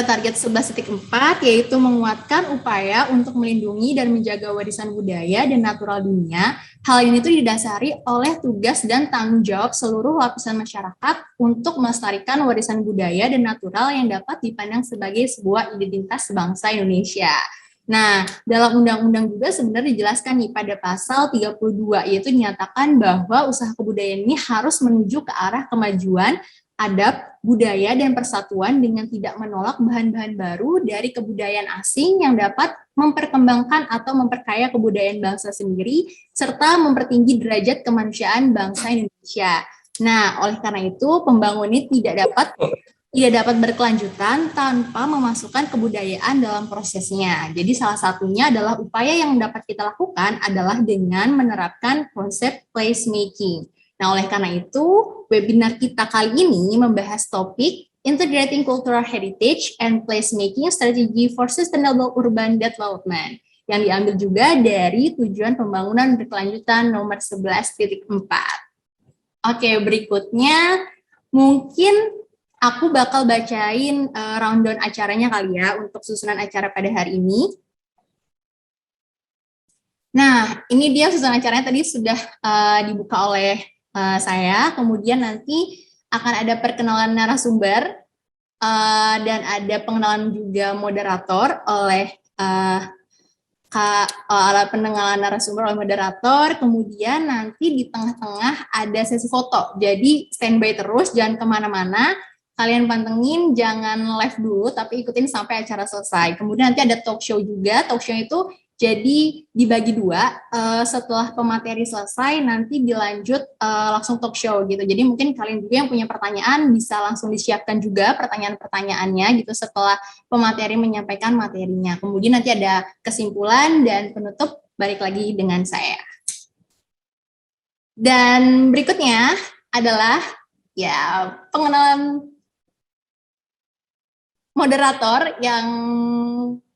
Target 11.4 yaitu menguatkan upaya untuk melindungi dan menjaga warisan budaya dan natural dunia. Hal ini itu didasari oleh tugas dan tanggung jawab seluruh lapisan masyarakat untuk melestarikan warisan budaya dan natural yang dapat dipandang sebagai sebuah identitas bangsa Indonesia. Nah, dalam undang-undang juga sebenarnya dijelaskan nih pada pasal 32, yaitu dinyatakan bahwa usaha kebudayaan ini harus menuju ke arah kemajuan, adab, budaya, dan persatuan dengan tidak menolak bahan-bahan baru dari kebudayaan asing yang dapat memperkembangkan atau memperkaya kebudayaan bangsa sendiri, serta mempertinggi derajat kemanusiaan bangsa Indonesia. Nah, oleh karena itu, pembangunan ini tidak dapat berkelanjutan tanpa memasukkan kebudayaan dalam prosesnya. Jadi salah satunya adalah upaya yang dapat kita lakukan adalah dengan menerapkan konsep placemaking. Nah, oleh karena itu, webinar kita kali ini membahas topik Integrating Cultural Heritage and Placemaking Strategy for Sustainable Urban Development, yang diambil juga dari Tujuan Pembangunan Berkelanjutan nomor 11.4. Oke, berikutnya mungkin aku bakal bacain rundown acaranya kali ya untuk susunan acara pada hari ini. Nah, ini dia susunan acaranya tadi sudah dibuka oleh saya, kemudian nanti akan ada perkenalan narasumber dan ada pengenalan juga moderator oleh pengenalan narasumber oleh moderator, kemudian nanti di tengah-tengah ada sesi foto, jadi standby terus, jangan kemana-mana, kalian pantengin, jangan live dulu, tapi ikutin sampai acara selesai. Kemudian nanti ada talk show juga, talk show itu jadi dibagi dua, setelah pemateri selesai nanti dilanjut langsung talk show gitu. Jadi mungkin kalian juga yang punya pertanyaan bisa langsung disiapkan juga pertanyaan-pertanyaannya gitu setelah pemateri menyampaikan materinya. Kemudian nanti ada kesimpulan dan penutup balik lagi dengan saya. Dan berikutnya adalah ya pengenalan moderator yang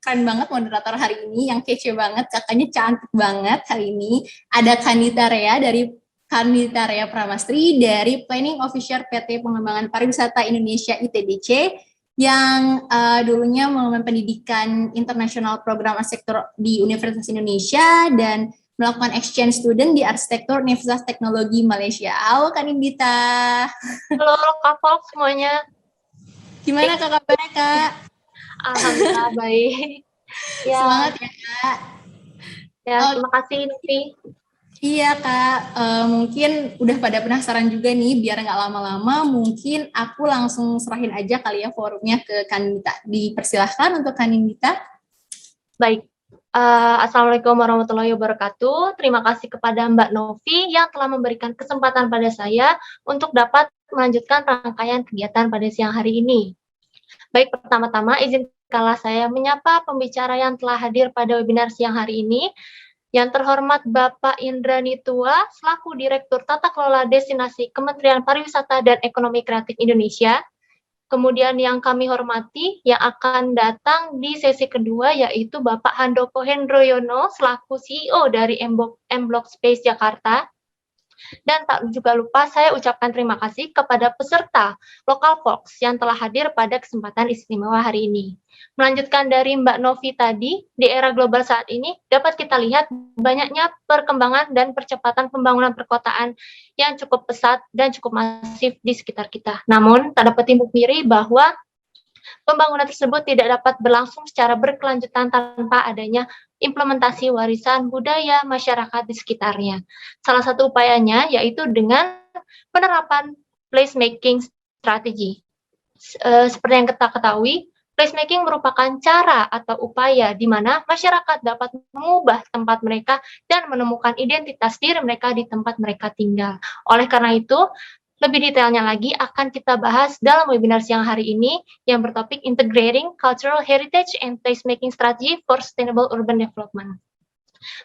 keren banget moderator hari ini, yang kece banget, kakaknya cantik banget hari ini. Ada Kandita Rea Pramastri dari Planning Officer PT Pengembangan Pariwisata Indonesia ITDC, yang dulunya mengemban pendidikan internasional program arsitektur di Universitas Indonesia dan melakukan exchange student di arsitektur Universitas Teknologi Malaysia. Halo Kandita. Halo Kak Folk semuanya. Gimana Kak kabarnya Kak? Alhamdulillah baik. Ya. Semangat ya Kak. Ya, terima kasih Nufi. Iya Kak, mungkin udah pada penasaran juga nih, biar nggak lama-lama, mungkin aku langsung serahin aja kali ya forumnya ke Kandita. Dipersilahkan untuk Kandita. Baik, Assalamualaikum warahmatullahi wabarakatuh. Terima kasih kepada Mbak Novi yang telah memberikan kesempatan pada saya untuk dapat melanjutkan rangkaian kegiatan pada siang hari ini. Baik, pertama-tama izinkanlah saya menyapa pembicara yang telah hadir pada webinar siang hari ini. Yang terhormat Bapak Indra Nitua, selaku Direktur Tata Kelola Destinasi Kementerian Pariwisata dan Ekonomi Kreatif Indonesia. Kemudian yang kami hormati, yang akan datang di sesi kedua, yaitu Bapak Handoko Hendroyono, selaku CEO dari M-Block Space Jakarta. Dan tak juga lupa saya ucapkan terima kasih kepada peserta Local Fox yang telah hadir pada kesempatan istimewa hari ini. Melanjutkan dari Mbak Novi tadi, di era global saat ini dapat kita lihat banyaknya perkembangan dan percepatan pembangunan perkotaan yang cukup pesat dan cukup masif di sekitar kita. Namun, tak dapat dipungkiri bahwa pembangunan tersebut tidak dapat berlangsung secara berkelanjutan tanpa adanya implementasi warisan budaya masyarakat di sekitarnya. Salah satu upayanya yaitu dengan penerapan placemaking strategi. Seperti yang kita ketahui, placemaking merupakan cara atau upaya di mana masyarakat dapat mengubah tempat mereka dan menemukan identitas diri mereka di tempat mereka tinggal. Oleh karena itu, lebih detailnya lagi akan kita bahas dalam webinar siang hari ini yang bertopik Integrating Cultural Heritage and Placemaking Strategy for Sustainable Urban Development.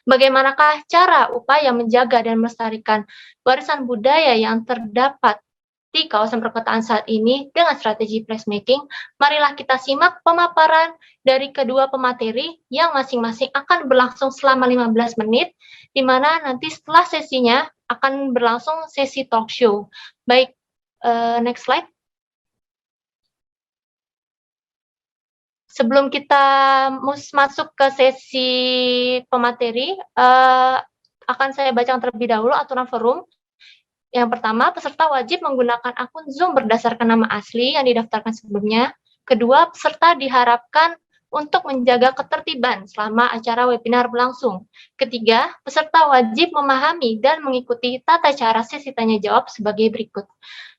Bagaimanakah cara upaya menjaga dan melestarikan warisan budaya yang terdapat di kawasan perkotaan saat ini dengan strategi placemaking? Marilah kita simak pemaparan dari kedua pemateri yang masing-masing akan berlangsung selama 15 menit, di mana nanti setelah sesinya akan berlangsung sesi talk show. Baik, next slide. Sebelum kita masuk ke sesi pemateri, akan saya bacakan terlebih dahulu aturan forum. Yang pertama, peserta wajib menggunakan akun Zoom berdasarkan nama asli yang didaftarkan sebelumnya. Kedua, peserta diharapkan untuk menjaga ketertiban selama acara webinar berlangsung. Ketiga, peserta wajib memahami dan mengikuti tata cara sesi tanya-jawab sebagai berikut.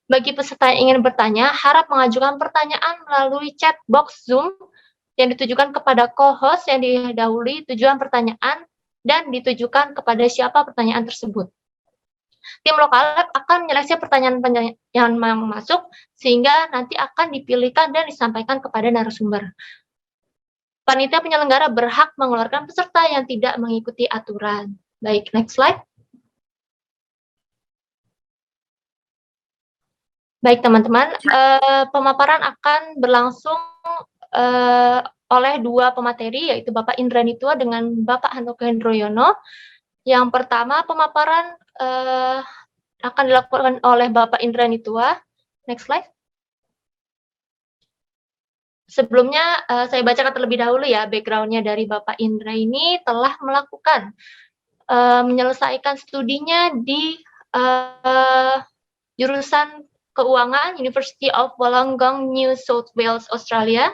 Bagi peserta yang ingin bertanya, harap mengajukan pertanyaan melalui chat box Zoom yang ditujukan kepada co-host yang didahului tujuan pertanyaan dan ditujukan kepada siapa pertanyaan tersebut. Tim Lokal Lab akan menyeleksi pertanyaan yang masuk sehingga nanti akan dipilihkan dan disampaikan kepada narasumber. Panitia penyelenggara berhak mengeluarkan peserta yang tidak mengikuti aturan. Baik, next slide. Baik, teman-teman, pemaparan akan berlangsung oleh dua pemateri, yaitu Bapak Indra Nitua dengan Bapak Handoko Hendroyono. Yang pertama, pemaparan akan dilakukan oleh Bapak Indra Nitua. Next slide. Sebelumnya, saya bacakan terlebih dahulu ya, background-nya dari Bapak Indra ini telah melakukan menyelesaikan studinya di jurusan Keuangan University of Wollongong, New South Wales, Australia,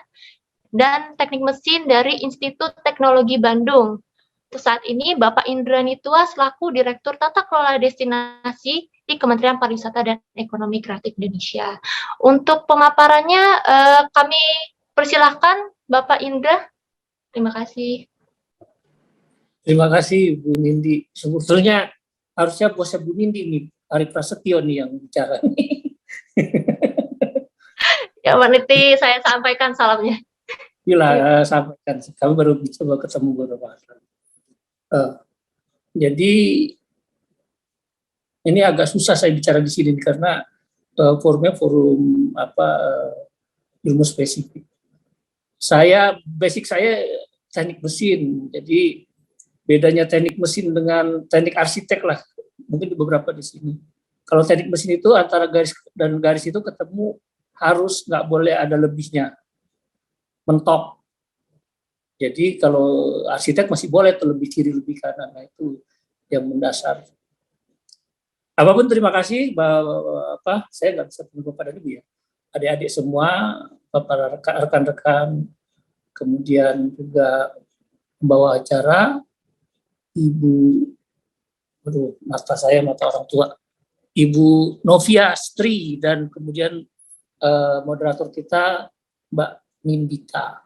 dan Teknik Mesin dari Institut Teknologi Bandung. Saat ini Bapak Indra Nitua selaku Direktur Tata Kelola Destinasi di Kementerian Pariwisata dan Ekonomi Kreatif Indonesia. Untuk pemaparannya kami persilahkan Bapak Indra. Terima kasih. Terima kasih Bu Nindi. Sebetulnya harusnya bosnya Bu Nindi nih, Ari Prasetyo nih yang bicara. Ya, Pak Niti, saya sampaikan salamnya. Gila, sampaikan. Kami baru coba ketemu beberapa kali. Jadi ini agak susah saya bicara di sini karena forumnya forum ilmu spesifik. Basic saya teknik mesin, jadi bedanya teknik mesin dengan teknik arsitek lah, mungkin di beberapa di sini. Kalau teknik mesin itu antara garis dan garis itu ketemu harus nggak boleh ada lebihnya, mentok. Jadi kalau arsitek masih boleh tuh lebih kiri lebih kanan, nah itu yang mendasar. Apapun terima kasih, saya nggak bisa menunggu pada Ibu ya, adik-adik semua, para rekan-rekan, kemudian juga membawa acara, Ibu, mata saya mata orang tua, Ibu Novia Stri, dan kemudian moderator kita Mbak Nimbita.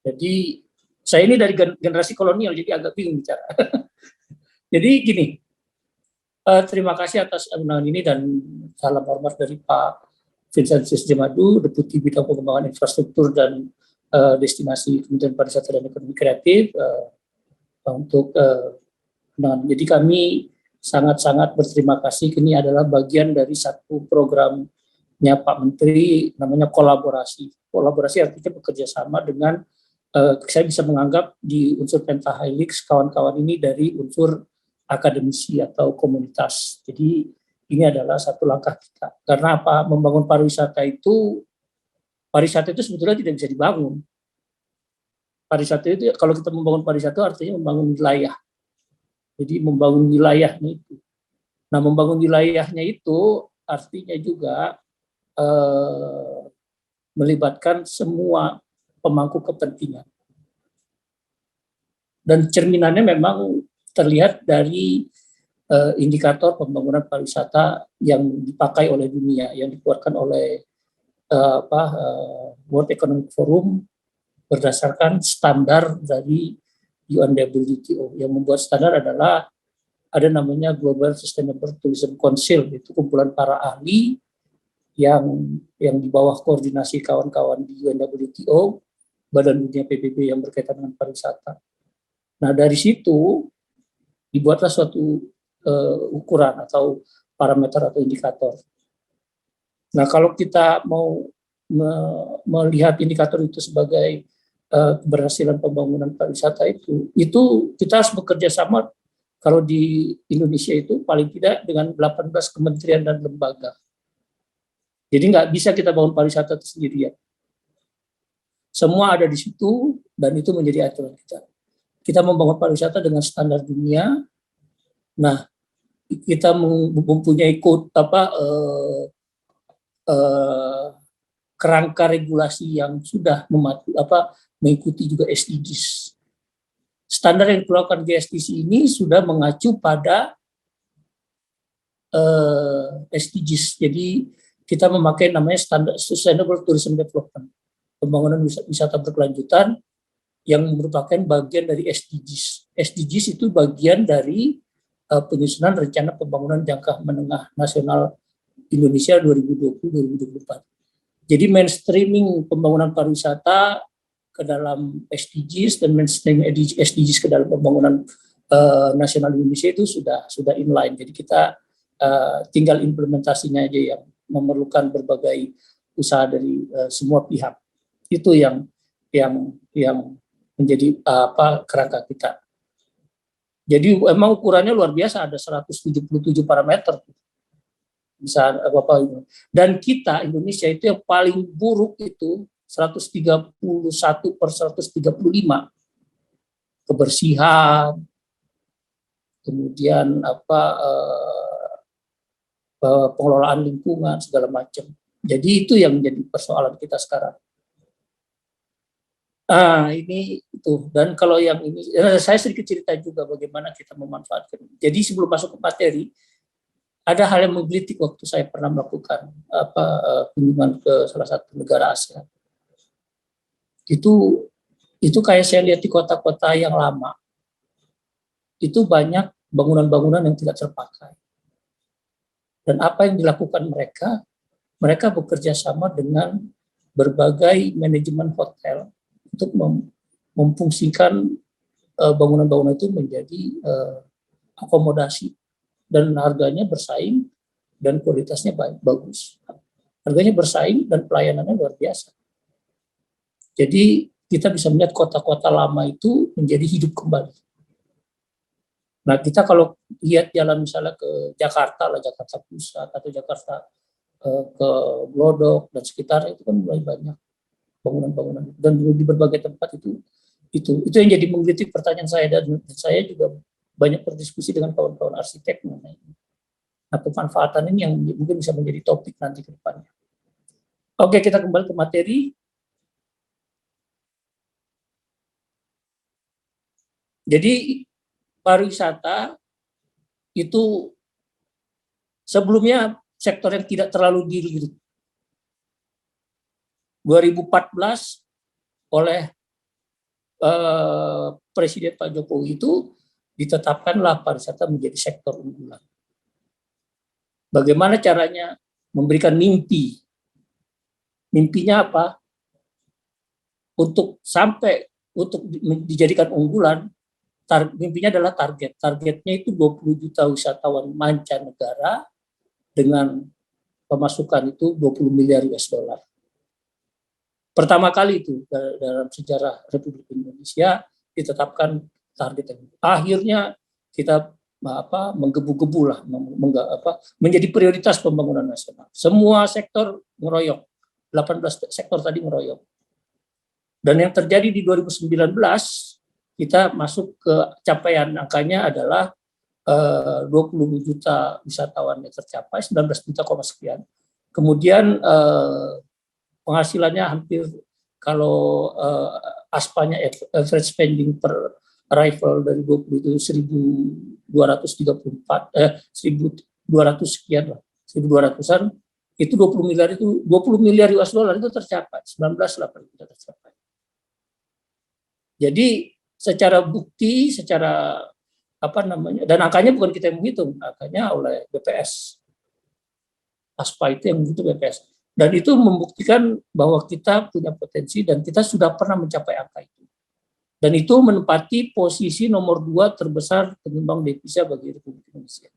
Jadi Saya ini dari generasi kolonial, jadi agak bingung bicara. Jadi gini, terima kasih atas undangan ini dan salam hormat dari Pak Vincent Sisdemadu, Deputi Bidang Pengembangan Infrastruktur dan Destinasi Kementerian Pariwisata dan Ekonomi Kreatif untuk undangan. Jadi kami sangat-sangat berterima kasih. Ini adalah bagian dari satu programnya Pak Menteri, namanya kolaborasi. Kolaborasi artinya bekerja sama dengan, saya bisa menganggap di unsur Pentahelix, kawan-kawan ini dari unsur akademisi atau komunitas. Jadi ini adalah satu langkah kita. Karena apa? Membangun pariwisata itu sebetulnya tidak bisa dibangun. Pariwisata itu, kalau kita membangun pariwisata artinya membangun wilayah. Jadi membangun wilayahnya itu. Nah, membangun wilayahnya itu artinya juga melibatkan semua pemangku kepentingan. Dan cerminannya memang terlihat dari indikator pembangunan pariwisata yang dipakai oleh dunia, yang dikeluarkan oleh World Economic Forum berdasarkan standar dari UNWTO. Yang membuat standar adalah ada namanya Global Sustainable Tourism Council, itu kumpulan para ahli yang di bawah koordinasi kawan-kawan di UNWTO, Badan Dunia PBB yang berkaitan dengan pariwisata. Nah, dari situ dibuatlah suatu ukuran atau parameter atau indikator. Nah, kalau kita mau melihat indikator itu sebagai keberhasilan pembangunan pariwisata itu kita harus bekerja sama. Kalau di Indonesia itu paling tidak dengan 18 kementerian dan lembaga. Jadi nggak bisa kita bangun pariwisata itu sendirian. Semua ada di situ dan itu menjadi aturan kita. Kita membangun pariwisata dengan standar dunia. Nah, kita mempunyai kerangka regulasi yang sudah mengikuti juga SDGs. Standar yang dikeluarkan GSTC ini sudah mengacu pada SDGs. Jadi kita memakai namanya standar Sustainable Tourism Development, pembangunan wisata berkelanjutan yang merupakan bagian dari SDGs. SDGs itu bagian dari penyusunan rencana pembangunan jangka menengah nasional Indonesia 2020-2024. Jadi mainstreaming pembangunan pariwisata ke dalam SDGs dan mainstreaming SDGs ke dalam pembangunan nasional Indonesia itu sudah inline. Jadi kita tinggal implementasinya aja yang memerlukan berbagai usaha dari semua pihak. Itu yang menjadi kerangka kita. Jadi emang ukurannya luar biasa, ada 177 parameter. Bisa apa-apa. Dan kita Indonesia itu yang paling buruk itu 131 per 135. Kebersihan, kemudian pengelolaan lingkungan segala macam. Jadi itu yang menjadi persoalan kita sekarang. Ini itu. Dan kalau yang ini, saya sedikit cerita juga bagaimana kita memanfaatkan. Jadi sebelum masuk ke materi, ada hal yang menggelitik waktu saya pernah melakukan kunjungan ke salah satu negara ASEAN. Itu kayak saya lihat di kota-kota yang lama. Itu banyak bangunan-bangunan yang tidak terpakai. Dan apa yang dilakukan mereka? Mereka bekerja sama dengan berbagai manajemen hotel untuk memfungsikan bangunan-bangunan itu menjadi akomodasi dan harganya bersaing dan kualitasnya bagus. Harganya bersaing dan pelayanannya luar biasa. Jadi kita bisa melihat kota-kota lama itu menjadi hidup kembali. Nah, kita kalau lihat jalan misalnya ke Jakarta Pusat atau Jakarta ke Glodok dan sekitarnya itu kan mulai banyak bangunan-bangunan dan di berbagai tempat itu yang jadi menggelitik pertanyaan saya, dan saya juga banyak berdiskusi dengan kawan-kawan arsitek mengenai ini. Nah, pemanfaatan ini yang mungkin bisa menjadi topik nanti ke depannya. Oke, kita kembali ke materi. Jadi pariwisata itu sebelumnya sektor yang tidak terlalu dilirik. 2014 oleh Presiden Pak Jokowi itu ditetapkanlah pariwisata menjadi sektor unggulan. Bagaimana caranya? Memberikan mimpi. Mimpinya apa? Untuk dijadikan unggulan, mimpinya adalah target. Targetnya itu 20 juta wisatawan mancanegara dengan pemasukan itu 20 miliar US dollar. Pertama kali itu dalam sejarah Republik Indonesia ditetapkan target ini. Akhirnya kita menggebu-gebu lah, menjadi prioritas pembangunan nasional. Semua sektor ngeroyok, 18 sektor tadi ngeroyok. Dan yang terjadi di 2019, kita masuk ke capaian angkanya adalah 20 juta wisatawan yang tercapai, 19 juta sekian. Kemudian penghasilannya hampir, kalau aspanya average spending per arrival dari 20 itu 1.234, 1.200 sekian lah, 1.200-an, itu 20 miliar US dollar itu tercapai, 19,8 juta tercapai. Jadi secara bukti, secara dan angkanya bukan kita yang menghitung, angkanya oleh BPS. ASPA itu yang menghitung BPS. Dan itu membuktikan bahwa kita punya potensi dan kita sudah pernah mencapai angka itu. Dan itu menempati posisi nomor 2 terbesar penyumbang devisa bagi Republik Indonesia.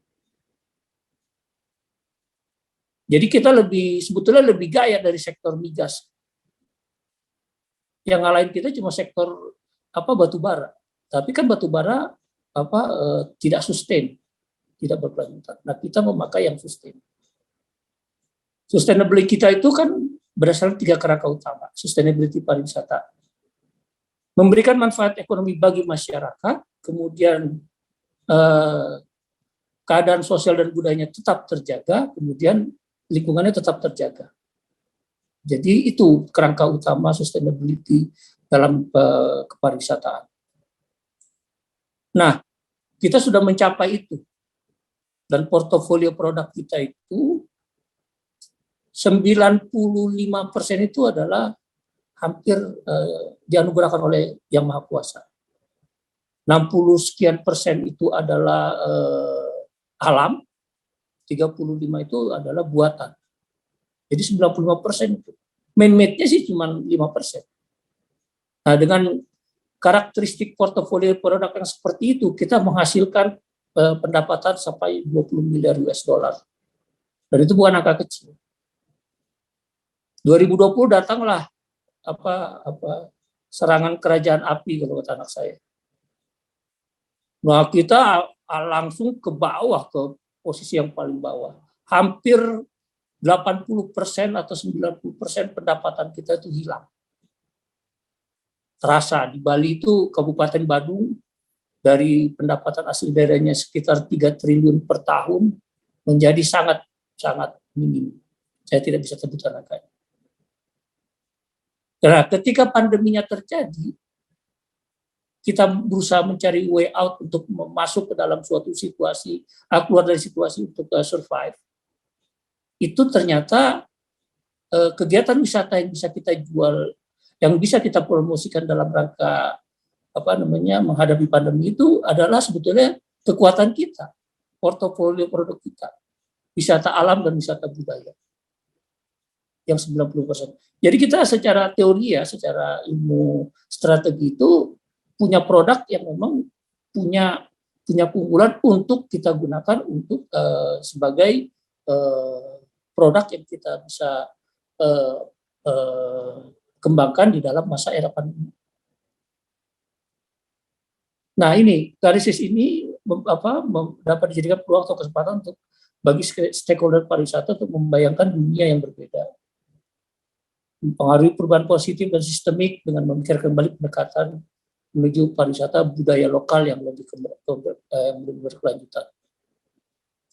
Jadi kita sebetulnya lebih gaya dari sektor migas. Yang ngalahin kita cuma sektor batu bara. Tapi kan batu bara tidak sustain, tidak berkelanjutan. Nah, kita memakai yang sustain. Sustainability kita itu kan berdasarkan 3 kerangka utama. Sustainability pariwisata, memberikan manfaat ekonomi bagi masyarakat, kemudian keadaan sosial dan budayanya tetap terjaga, kemudian lingkungannya tetap terjaga. Jadi itu kerangka utama sustainability dalam kepariwisataan. Nah, kita sudah mencapai itu. Dan portofolio produk kita itu 95% itu adalah hampir dianugerahkan oleh Yang Maha Kuasa. 60 sekian persen itu adalah alam, 35 itu adalah buatan. Jadi 95% itu. Man-made-nya sih cuma 5%. Nah, dengan karakteristik portofolio produk yang seperti itu, kita menghasilkan pendapatan sampai 20 miliar US dollar. Dan itu bukan angka kecil. 2020 datanglah serangan kerajaan api kalau kata anak saya. Nah, kita langsung ke bawah, ke posisi yang paling bawah. Hampir 80% atau 90% pendapatan kita itu hilang. Terasa di Bali itu Kabupaten Badung dari pendapatan asli daerahnya sekitar 3 triliun per tahun menjadi sangat minim. Saya tidak bisa sebutkan angkanya. Nah, ketika pandeminya terjadi, kita berusaha mencari way out untuk masuk ke dalam suatu situasi, keluar dari situasi untuk survive. Itu ternyata kegiatan wisata yang bisa kita jual, yang bisa kita promosikan dalam rangka menghadapi pandemi itu adalah sebetulnya kekuatan kita, portofolio produk kita, wisata alam dan wisata budaya yang 90%. Jadi kita secara teori secara ilmu strategi itu punya produk yang memang punya keunggulan untuk kita gunakan untuk sebagai produk yang kita bisa kembangkan di dalam masa era pandemi. Nah, ini krisis ini dapat dijadikan peluang atau kesempatan untuk bagi stakeholder pariwisata untuk membayangkan dunia yang berbeda, mempengaruhi perubahan positif dan sistemik dengan memikirkan kembali pendekatan menuju pariwisata budaya lokal yang lebih berkelanjutan.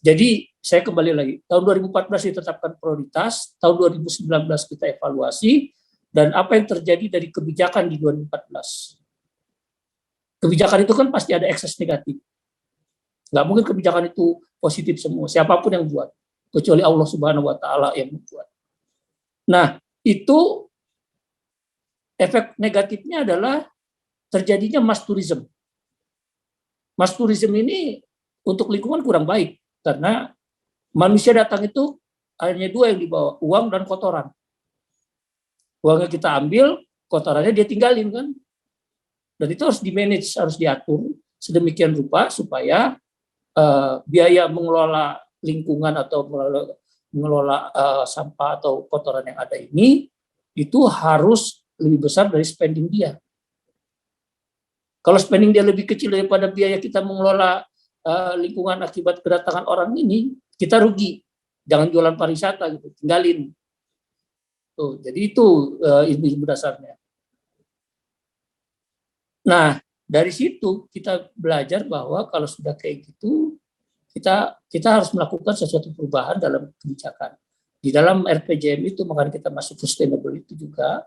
Jadi saya kembali lagi, tahun 2014 ditetapkan prioritas, tahun 2019 kita evaluasi, dan apa yang terjadi dari kebijakan di 2014. Kebijakan itu kan pasti ada ekses negatif. Nggak mungkin kebijakan itu positif semua, siapapun yang buat, kecuali Allah Subhanahu wa Ta'ala yang membuat. Nah, itu efek negatifnya adalah terjadinya mass tourism. Mass tourism ini untuk lingkungan kurang baik karena manusia datang itu hanya dua yang dibawa, uang dan kotoran. Uangnya kita ambil, kotorannya dia tinggalin kan. Dan itu harus di-manage, harus diatur sedemikian rupa supaya biaya mengelola lingkungan atau mengelola sampah atau kotoran yang ada ini itu harus lebih besar dari spending dia. Kalau spending dia lebih kecil daripada biaya kita mengelola lingkungan akibat kedatangan orang ini, kita rugi. Jangan jualan pariwisata gitu, tinggalin. Tuh, jadi itu ilmu dasarnya. Nah, dari situ kita belajar bahwa kalau sudah kayak gitu, kita harus melakukan sesuatu perubahan dalam kebijakan. Di dalam RPJM itu, makanya kita masuk sustainability juga.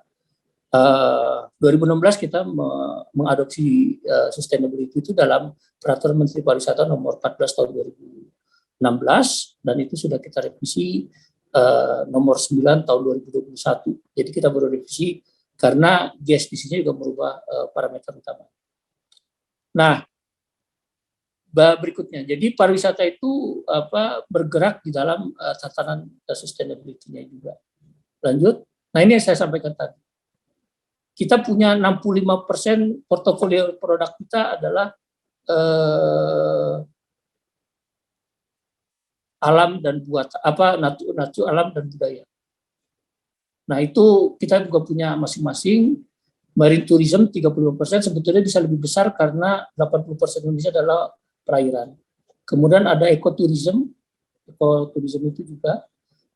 2016 kita mengadopsi sustainability itu dalam Peraturan Menteri Pariwisata nomor 14 tahun 2016 dan itu sudah kita revisi nomor 9 tahun 2021. Jadi kita baru revisi karena GSDC-nya juga merubah parameter utama. Nah, berikutnya, jadi pariwisata itu bergerak di dalam tatanan sustainability-nya juga. Lanjut. Nah, ini yang saya sampaikan tadi. Kita punya 65% portofolio produk kita adalah alam dan alam dan budaya. Nah, itu kita juga punya masing-masing. Marine tourism 35% sebetulnya bisa lebih besar karena 80% Indonesia adalah perairan. Kemudian ada ekoturism itu juga.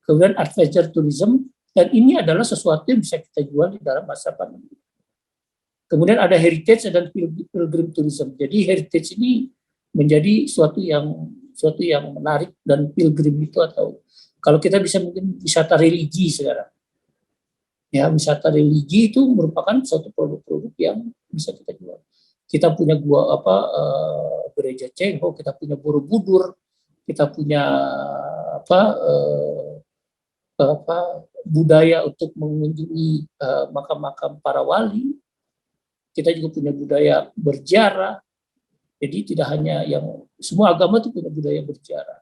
Kemudian adventure tourism, dan ini adalah sesuatu yang bisa kita jual di dalam masa pandemi. Kemudian ada heritage dan pilgrim tourism. Jadi heritage ini menjadi suatu yang menarik, dan pilgrim itu atau kalau kita bisa mungkin wisata religi sekarang. Ya, wisata religi itu merupakan suatu produk-produk yang bisa kita jual. Kita punya gereja Cengho, kita punya Borobudur, kita punya budaya untuk mengunjungi makam-makam para wali. Kita juga punya budaya berziarah. Jadi tidak hanya semua agama itu punya budaya berziarah.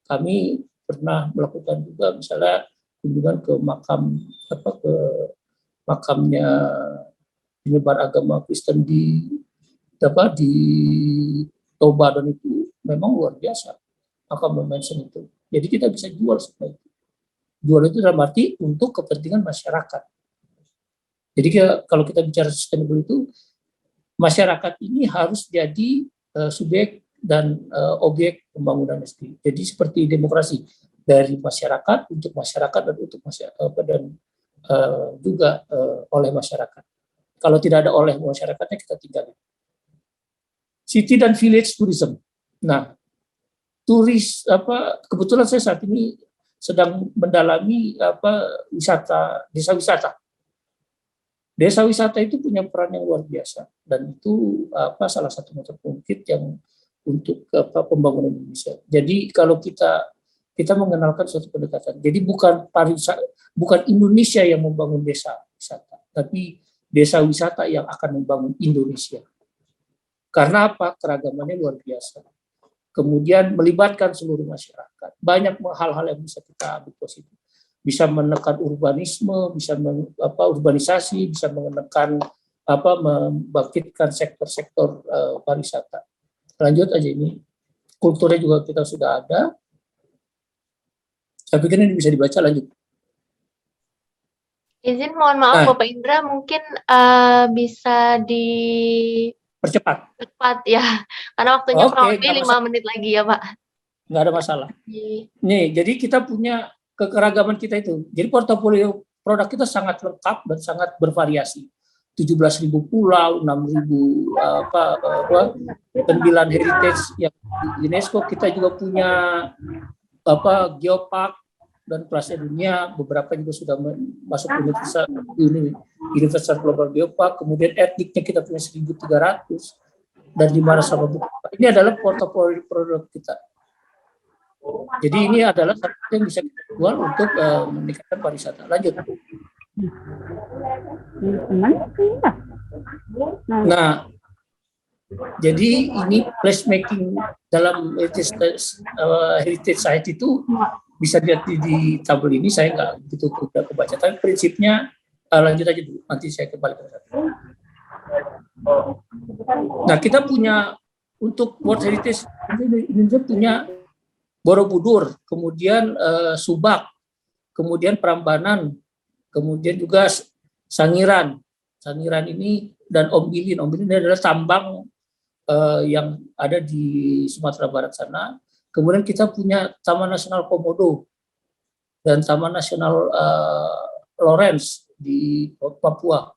Kami pernah melakukan juga misalnya kunjungan ke makamnya penyebar agama Kristen di Toba, dan itu memang luar biasa makam mention itu. Jadi kita bisa jual semua itu. Jual itu dalam arti untuk kepentingan masyarakat. Jadi kalau kita bicara sustainable itu, masyarakat ini harus jadi subjek dan objek pembangunan sendiri. Jadi seperti demokrasi, dari masyarakat untuk masyarakat dan untuk masyarakat dan juga oleh masyarakat. Kalau tidak ada oleh masyarakatnya, kita tinggalin. City dan village tourism. Nah, kebetulan saya saat ini sedang mendalami desa wisata. Desa wisata itu punya peran yang luar biasa, dan itu salah satu motor konkret yang untuk pembangunan Indonesia. Jadi kalau kita mengenalkan suatu pendekatan. Jadi bukan Indonesia yang membangun desa wisata, tapi desa wisata yang akan membangun Indonesia. Karena apa? Keragamannya luar biasa. Kemudian melibatkan seluruh masyarakat. Banyak hal-hal yang bisa kita ambil positif. Bisa menekan urbanisme, bisa urbanisasi, bisa menekan membangkitkan sektor-sektor pariwisata. Lanjut aja ini. Kulturnya juga kita sudah ada. Saya pikir ini bisa dibaca, lanjut. Izin, mohon maaf Bapak Indra, mungkin bisa percepat ya, karena waktunya kurang lebih 5 menit lagi ya Pak. Nggak ada masalah. Nih, jadi kita punya kekeragaman kita itu. Jadi portofolio produk kita sangat lengkap dan sangat bervariasi. 17.000 pulau, 6.000 9 heritage yang UNESCO. Kita juga punya geopark dan kelasnya dunia, beberapa juga sudah masuk Universal Global Geopark. Kemudian etniknya kita punya 1.300 dan di mana sama buku. Ini adalah portofolio produk kita. Jadi ini adalah satu yang bisa kita jual untuk meningkatkan pariwisata. Lanjut. Nah, jadi ini placemaking dalam heritage site itu bisa dilihat di tabel ini, saya nggak begitu kebaca, tapi prinsipnya lanjut aja dulu, nanti saya kembali ke sana. Nah, kita punya untuk World Heritage Indonesia punya Borobudur, kemudian Subak, kemudian Prambanan, kemudian juga Sangiran. Sangiran ini dan Ombilin. Ombilin ini adalah tambang yang ada di Sumatera Barat sana. Kemudian kita punya Taman Nasional Komodo dan Taman Nasional Lawrence di Papua.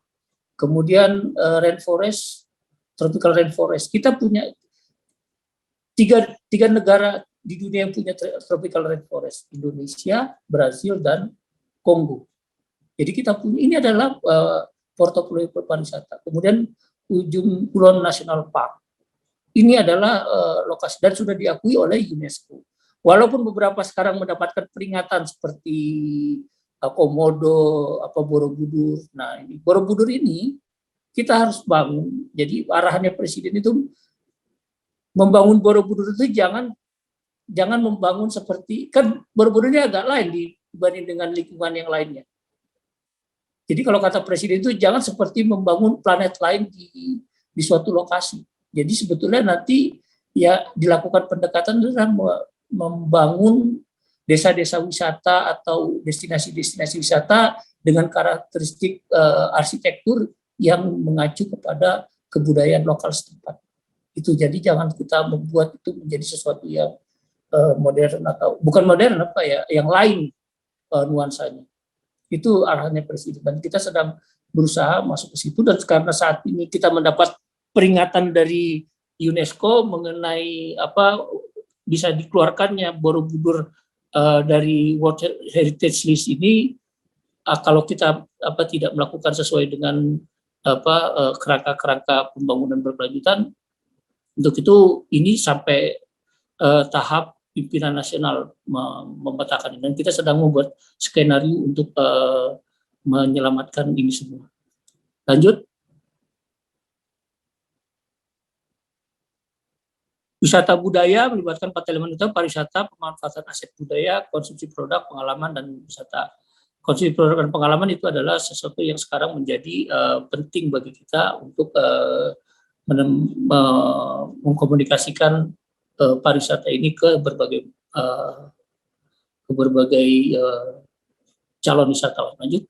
Kemudian rainforest, tropical rainforest. Kita punya tiga negara di dunia yang punya tropical rainforest: Indonesia, Brazil, dan Kongo. Jadi kita punya, ini adalah portofolio pariwisata. Kemudian Ujung Kulon National Park. Ini adalah lokasi dan sudah diakui oleh UNESCO. Walaupun beberapa sekarang mendapatkan peringatan seperti Komodo, Borobudur. Nah, ini Borobudur ini kita harus bangun. Jadi arahannya Presiden itu membangun Borobudur itu jangan membangun seperti, kan Borobudur ini agak lain dibanding dengan lingkungan yang lainnya. Jadi kalau kata Presiden itu jangan seperti membangun planet lain di suatu lokasi. Jadi sebetulnya nanti ya dilakukan pendekatan dengan membangun desa-desa wisata atau destinasi-destinasi wisata dengan karakteristik arsitektur yang mengacu kepada kebudayaan lokal setempat. Itu jadi jangan kita membuat itu menjadi sesuatu yang modern atau bukan modern yang lain nuansanya. Itu arahannya Presiden dan kita sedang berusaha masuk ke situ, dan karena saat ini kita mendapat peringatan dari UNESCO mengenai bisa dikeluarkannya Borobudur dari World Heritage List ini, kalau kita tidak melakukan sesuai dengan kerangka-kerangka pembangunan berkelanjutan, untuk itu ini sampai tahap pimpinan nasional memetakan, dan kita sedang membuat skenario untuk menyelamatkan ini semua. Lanjut. Wisata budaya melibatkan 4 elemen utama: pariwisata, pemanfaatan aset budaya, konsumsi produk, pengalaman, dan wisata. Konsumsi produk dan pengalaman itu adalah sesuatu yang sekarang menjadi penting bagi kita untuk mengkomunikasikan pariwisata ini ke berbagai calon wisatawan. Lanjut.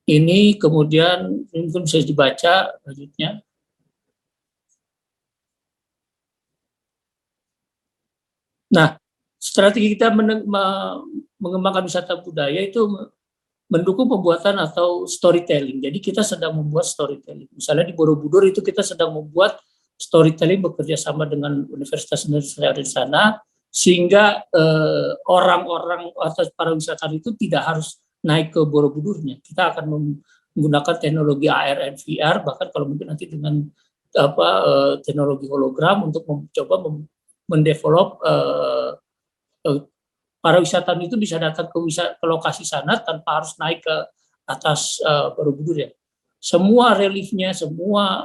Ini kemudian mungkin bisa dibaca lanjutnya. Nah, strategi kita mengembangkan wisata budaya itu mendukung pembuatan atau storytelling. Jadi kita sedang membuat storytelling. Misalnya di Borobudur itu kita sedang membuat storytelling bekerja sama dengan universitas-universitas yang ada di sana, sehingga orang-orang atau para wisatawan itu tidak harus naik ke Borobudurnya. Kita akan menggunakan teknologi AR dan VR, bahkan kalau mungkin nanti dengan teknologi hologram untuk mencoba mendevelop para wisatawan itu bisa datang ke lokasi sana tanpa harus naik ke atas Borobudur ya. Semua reliefnya, semua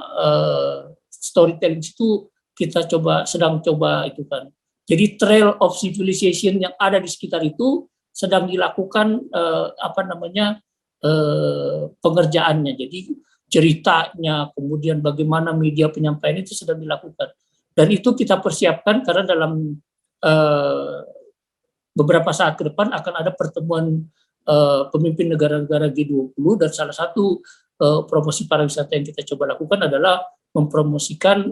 storytelling itu kita sedang coba itu kan. Jadi trail of civilization yang ada di sekitar itu sedang dilakukan pengerjaannya. Jadi ceritanya, kemudian bagaimana media penyampaian itu sedang dilakukan. Dan itu kita persiapkan karena dalam beberapa saat ke depan akan ada pertemuan pemimpin negara-negara G20, dan salah satu promosi pariwisata yang kita coba lakukan adalah mempromosikan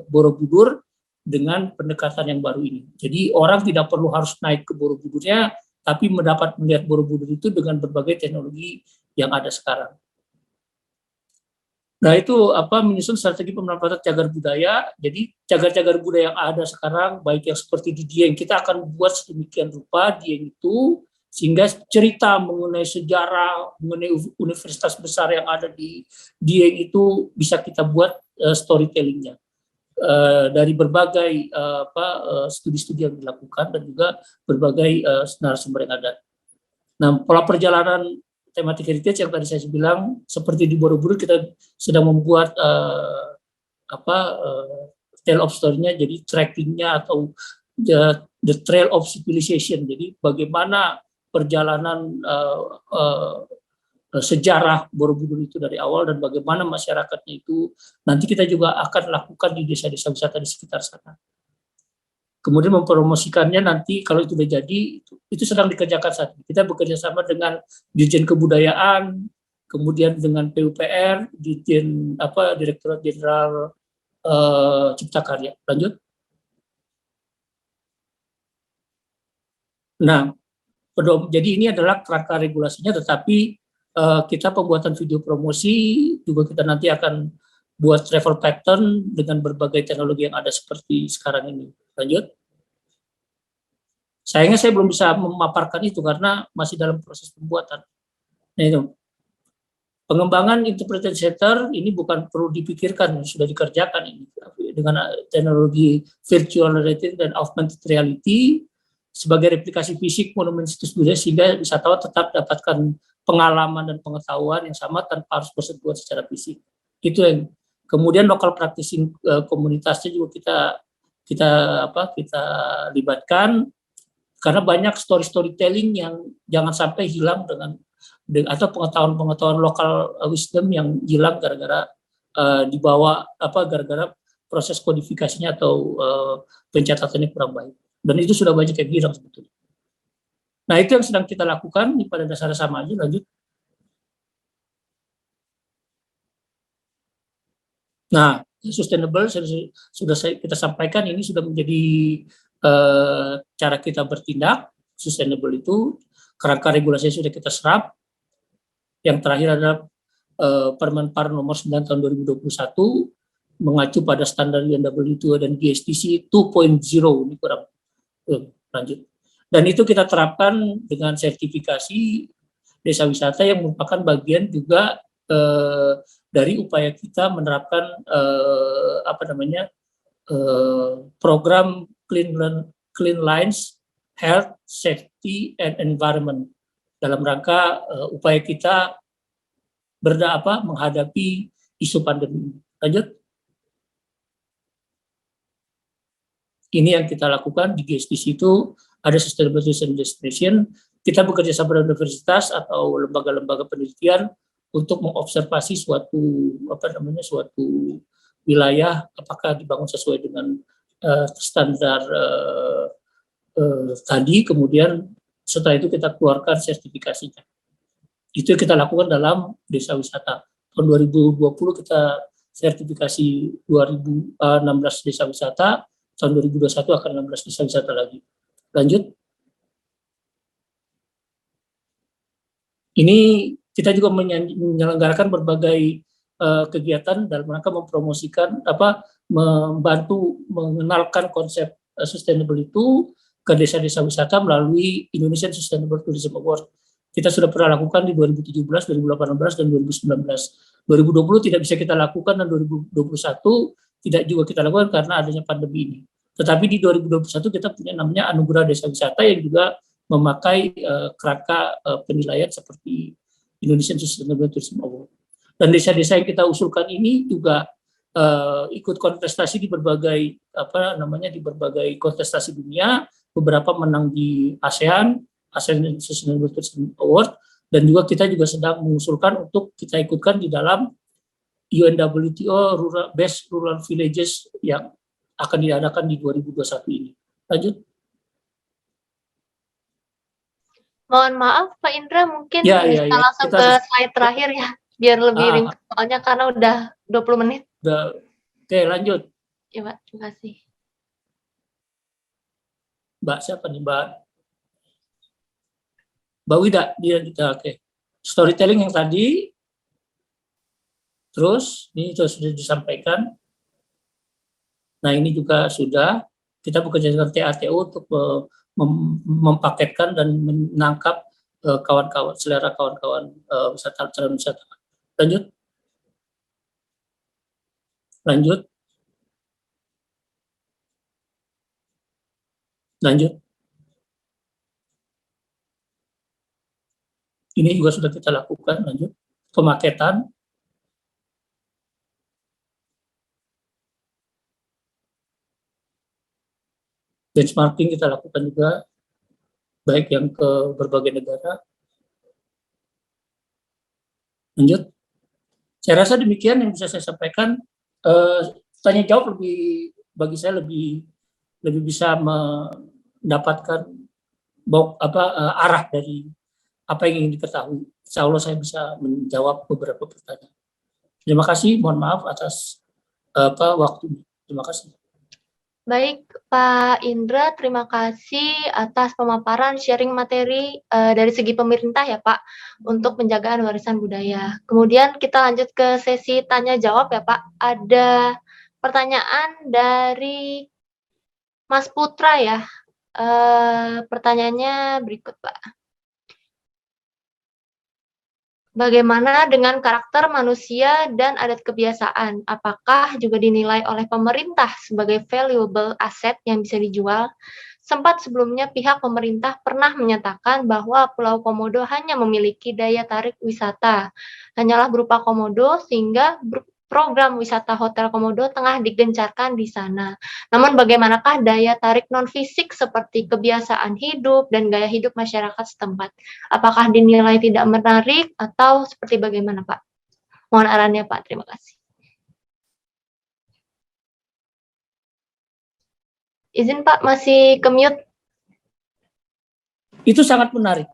Borobudur dengan pendekatan yang baru ini. Jadi orang tidak perlu harus naik ke Borobudurnya, tapi mendapat melihat Borobudur itu dengan berbagai teknologi yang ada sekarang. Nah, itu menyusun strategi pemanfaatan cagar budaya. Jadi cagar-cagar budaya yang ada sekarang, baik yang seperti di Dieng, kita akan buat sedemikian rupa Dieng itu, sehingga cerita mengenai sejarah, mengenai universitas besar yang ada di Dieng itu bisa kita buat storytellingnya. dari berbagai studi-studi yang dilakukan dan juga berbagai narasumber yang ada. Nah, pola perjalanan tematik heritage yang tadi saya bilang, seperti di Borobudur kita sedang membuat tale of story-nya, jadi trackingnya atau the trail of civilization. Jadi bagaimana perjalanan sejarah Borobudur itu dari awal dan bagaimana masyarakatnya itu nanti kita juga akan lakukan di desa-desa wisata di sekitar sana. Kemudian mempromosikannya nanti kalau itu sudah jadi, itu sedang dikerjakan saat ini. Kita bekerja sama dengan Dirjen Kebudayaan, kemudian dengan PUPR, Direktorat Jenderal Cipta Karya. Lanjut. Nah, jadi ini adalah kerangka regulasinya, tetapi kita pembuatan video promosi juga kita nanti akan buat travel pattern dengan berbagai teknologi yang ada seperti sekarang ini. Lanjut. Sayangnya saya belum bisa memaparkan itu karena masih dalam proses pembuatan. Nah, itu. Pengembangan interpretation center ini bukan perlu dipikirkan, sudah dikerjakan ini dengan teknologi virtual reality dan augmented reality sebagai replikasi fisik monumen situs budaya sehingga wisatawan tetap dapatkan pengalaman dan pengetahuan yang sama tanpa harus bersentuhan secara fisik. Itu yang kemudian local practicing komunitasnya juga kita libatkan karena banyak storytelling yang jangan sampai hilang dengan atau pengetahuan lokal wisdom yang hilang gara-gara dibawa gara-gara proses kodifikasinya atau pencatatannya kurang baik. Dan itu sudah banyak yang hilang sebetulnya. Nah, itu yang sedang kita lakukan pada dasarnya sama aja. Lanjut. Nah, sustainable sudah kita sampaikan, ini sudah menjadi cara kita bertindak. Sustainable itu kerangka regulasi sudah kita serap. Yang terakhir adalah Permenpar nomor 9 tahun 2021 mengacu pada standar UNWTO dan GSTC 2.0. Ini kurang lanjut. Dan itu kita terapkan dengan sertifikasi desa wisata yang merupakan bagian juga dari upaya kita menerapkan program Clean Lines, Health, Safety, and Environment dalam rangka upaya kita menghadapi isu pandemi. Lanjut. Ini yang kita lakukan di GSTC itu ada Sustainable Tourism Destination. Kita bekerja sama dengan universitas atau lembaga-lembaga penelitian untuk mengobservasi suatu wilayah apakah dibangun sesuai dengan standar tadi. Kemudian setelah itu kita keluarkan sertifikasinya. Itu yang kita lakukan dalam desa wisata. Tahun 2020 kita sertifikasi 2016 desa wisata. Tahun 2021 akan 16 desa wisata lagi. Lanjut. Ini kita juga menyelenggarakan berbagai kegiatan dalam rangka mempromosikan membantu mengenalkan konsep sustainable itu ke desa-desa wisata melalui Indonesian Sustainable Tourism Award. Kita sudah pernah lakukan di 2017, 2018, dan 2019. 2020 tidak bisa kita lakukan dan 2021 tidak juga kita lakukan karena adanya pandemi ini. Tetapi di 2021 kita punya namanya Anugerah Desa Wisata yang juga memakai kerangka penilaian seperti Indonesian Sustainable Tourism Award. Dan desa-desa yang kita usulkan ini juga ikut kontestasi di berbagai kontestasi dunia, beberapa menang di ASEAN Sustainable Tourism Award, dan juga kita juga sedang mengusulkan untuk kita ikutkan di dalam UNWTO Best Rural Villages yang akan diadakan di 2021 ini. Lanjut. Mohon maaf Pak Indra, mungkin bisa langsung ke slide terakhir ya, biar lebih ringkas soalnya karena udah 20 menit. Oke, lanjut. Ya Pak, terima kasih. Mbak siapa nih, Mbak Wida, dia kita oke. Storytelling yang tadi, terus ini sudah disampaikan. Nah, ini juga sudah kita bekerja dengan TATU untuk mempaketkan dan menangkap selera kawan-kawan calon wisatawan. Lanjut. Lanjut. Ini juga sudah kita lakukan. Lanjut. Pemaketan. Benchmarking kita lakukan juga, baik yang ke berbagai negara. Lanjut. Saya rasa demikian yang bisa saya sampaikan. Tanya jawab bagi saya lebih bisa mendapatkan arah dari apa yang ingin diketahui. Insya Allah saya bisa menjawab beberapa pertanyaan. Terima kasih, mohon maaf atas waktunya. Terima kasih. Baik, Pak Indra, terima kasih atas pemaparan sharing materi dari segi pemerintah ya Pak, untuk penjagaan warisan budaya. Kemudian kita lanjut ke sesi tanya jawab ya Pak. Ada pertanyaan dari Mas Putra ya. Pertanyaannya berikut Pak. Bagaimana dengan karakter manusia dan adat kebiasaan? Apakah juga dinilai oleh pemerintah sebagai valuable asset yang bisa dijual? Sempat sebelumnya pihak pemerintah pernah menyatakan bahwa Pulau Komodo hanya memiliki daya tarik wisata, hanyalah berupa komodo, sehingga program wisata Hotel Komodo tengah digencarkan di sana. Namun bagaimanakah daya tarik non-fisik seperti kebiasaan hidup dan gaya hidup masyarakat setempat? Apakah dinilai tidak menarik atau seperti bagaimana Pak? Mohon arahannya Pak, terima kasih. Izin Pak, masih ke-mute. Itu sangat menarik.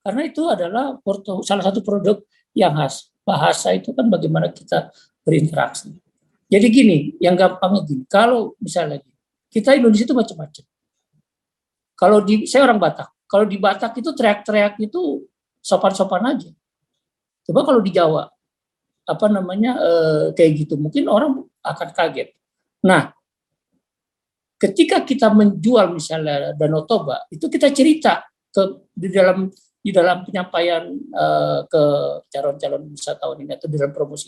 Karena itu adalah salah satu produk yang khas. Bahasa itu kan bagaimana kita berinteraksi. Jadi gini, yang gampangnya gini, kalau misalnya kita Indonesia itu macam-macam. Saya orang Batak, kalau di Batak itu teriak-teriak itu sopan-sopan aja. Coba kalau di Jawa, kayak gitu, mungkin orang akan kaget. Nah, ketika kita menjual misalnya Danau Toba, itu kita cerita di dalam penyampaian ke calon-calon wisatawan ini atau di dalam promosi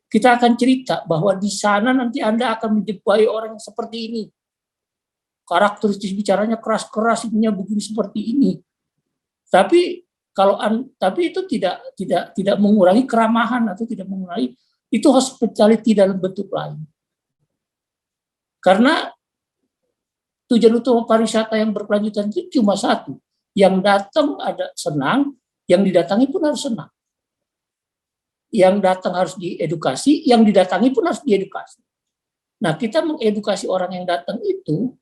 kita akan cerita bahwa di sana nanti Anda akan menjumpai orang yang seperti ini. Karakteristik bicaranya keras-keras, ininya begini seperti ini. Tapi itu tidak mengurangi keramahan atau tidak mengurangi itu hospitality dalam bentuk lain. Karena tujuan utama pariwisata yang berkelanjutan itu cuma satu. Yang datang ada senang, yang didatangi pun harus senang. Yang datang harus diedukasi, yang didatangi pun harus diedukasi. Nah, kita mengedukasi orang yang datang itu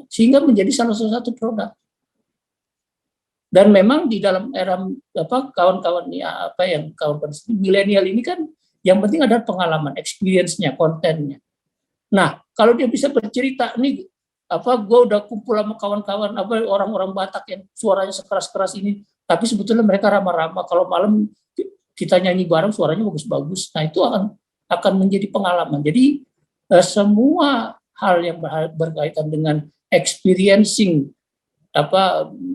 sehingga menjadi salah satu produk. Dan memang di dalam era kawan-kawan milenial ini kan yang penting adalah pengalaman, experience-nya, kontennya. Nah, kalau dia bisa bercerita nih gue udah kumpul sama kawan-kawan orang-orang Batak yang suaranya sekeras-keras ini, tapi sebetulnya mereka ramah-ramah. Kalau malam kita nyanyi bareng suaranya bagus-bagus. Nah, itu akan menjadi pengalaman. Jadi semua hal yang berkaitan dengan experiencing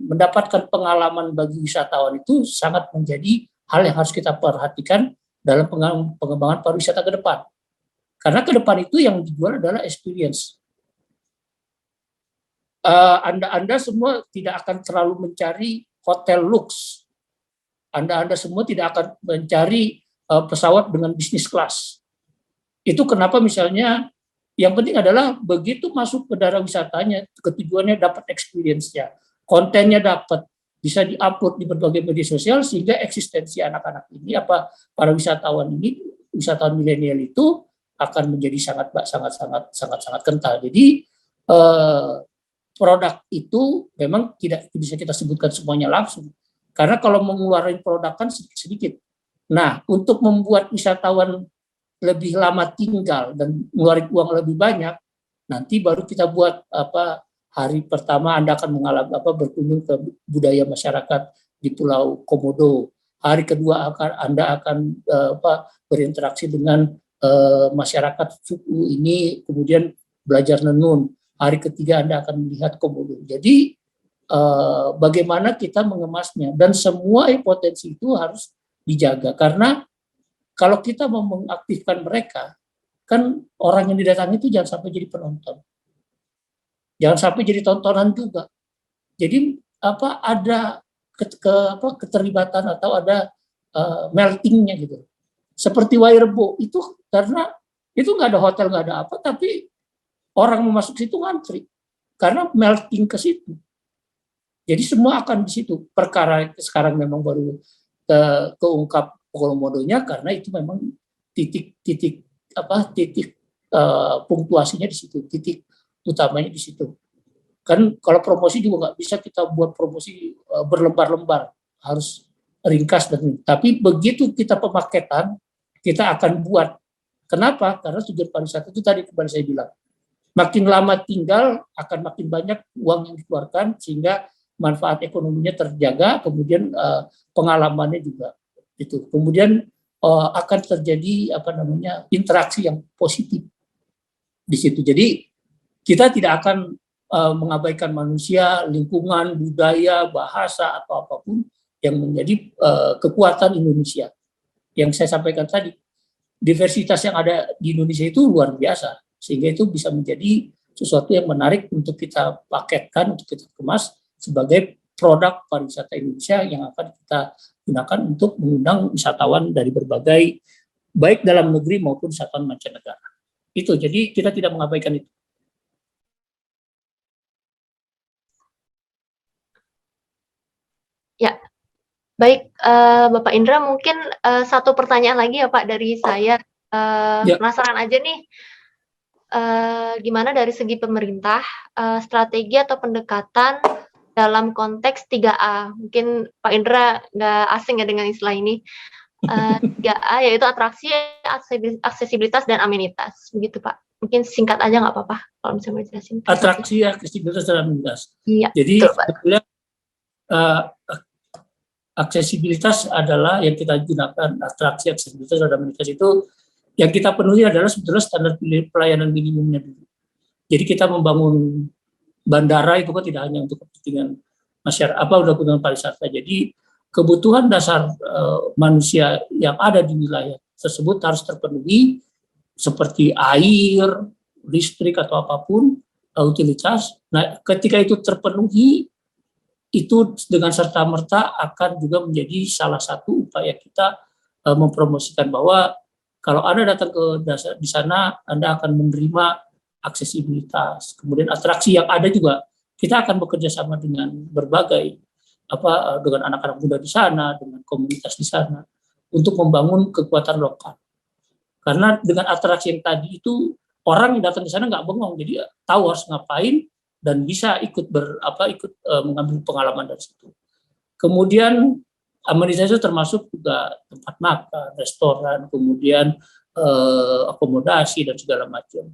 mendapatkan pengalaman bagi wisatawan itu sangat menjadi hal yang harus kita perhatikan dalam pengembangan pariwisata ke depan. Karena ke depan itu yang dijual adalah experience. Anda semua tidak akan terlalu mencari hotel lux. Anda semua tidak akan mencari pesawat dengan bisnis kelas. Itu kenapa misalnya yang penting adalah begitu masuk ke daerah wisatanya, ketujuannya dapat experience-nya, kontennya dapat, bisa diupload di berbagai media sosial sehingga eksistensi anak-anak ini para wisatawan milenial itu akan menjadi sangat kental. Jadi produk itu memang tidak bisa kita sebutkan semuanya langsung. Karena kalau mengeluarkan produk kan sedikit-sedikit. Nah, untuk membuat wisatawan lebih lama tinggal dan mengeluarkan uang lebih banyak, nanti baru kita buat hari pertama Anda akan mengalami berkunjung ke budaya masyarakat di Pulau Komodo. Hari kedua Anda akan berinteraksi dengan masyarakat suku ini, kemudian belajar nenun. Hari ketiga Anda akan melihat Komodo. Jadi bagaimana kita mengemasnya, dan semua potensi itu harus dijaga, karena kalau kita mau mengaktifkan mereka, kan orang yang didatangi itu jangan sampai jadi penonton. Jangan sampai jadi tontonan juga. Jadi ada keterlibatan atau ada meltingnya gitu. Seperti Wairebo itu, karena itu nggak ada hotel, nggak ada apa, tapi orang mau masuk situ ngantri karena melting ke situ. Jadi semua akan di situ. Perkara sekarang memang baru keungkap Komodonya karena itu memang titik punktuasinya di situ, titik utamanya di situ. Kan kalau promosi juga nggak bisa kita buat promosi berlembar-lembar, harus ringkas tapi begitu kita pemaketan, kita akan buat. Kenapa? Karena tujuan pariwisata itu tadi kembali saya bilang, makin lama tinggal akan makin banyak uang yang dikeluarkan sehingga manfaat ekonominya terjaga, kemudian pengalamannya juga itu. Kemudian akan terjadi interaksi yang positif di situ. Jadi kita tidak akan mengabaikan manusia, lingkungan, budaya, bahasa atau apapun yang menjadi kekuatan Indonesia. Yang saya sampaikan tadi, diversitas yang ada di Indonesia itu luar biasa, sehingga itu bisa menjadi sesuatu yang menarik untuk kita paketkan, untuk kita kemas sebagai produk pariwisata Indonesia yang akan kita gunakan untuk mengundang wisatawan dari berbagai, baik dalam negeri maupun wisatawan mancanegara. Itu, jadi kita tidak mengabaikan itu. Ya, baik Bapak Indra, mungkin satu pertanyaan lagi ya Pak dari saya. Penasaran aja nih, gimana dari segi pemerintah, strategi atau pendekatan dalam konteks 3A. Mungkin Pak Indra nggak asing ya dengan istilah ini. 3A yaitu atraksi, aksesibilitas, dan amenitas. Begitu Pak. Mungkin singkat aja nggak apa-apa kalau misalnya mau jelasin. Atraksi, aksesibilitas, dan amenitas. Iya, jadi sebetulnya aksesibilitas adalah yang kita gunakan, atraksi, aksesibilitas, dan amenitas itu yang kita penuhi adalah sebetulnya standar pelayanan minimumnya dulu. Jadi kita membangun bandara itu kan tidak hanya untuk kepentingan masyarakat, kebutuhan pariwisata. Jadi kebutuhan dasar manusia yang ada di wilayah tersebut harus terpenuhi, seperti air, listrik atau apapun utilitas. Nah, ketika itu terpenuhi, itu dengan serta-merta akan juga menjadi salah satu upaya kita mempromosikan bahwa kalau Anda datang ke di sana, Anda akan menerima aksesibilitas. Kemudian atraksi yang ada juga, kita akan bekerja sama dengan berbagai dengan anak-anak muda di sana, dengan komunitas di sana, untuk membangun kekuatan lokal. Karena dengan atraksi yang tadi itu, orang yang datang di sana nggak bengong, jadi tahu harus ngapain dan bisa ikut mengambil pengalaman dari situ. Kemudian amenitas itu termasuk juga tempat makan, restoran, kemudian akomodasi dan segala macam.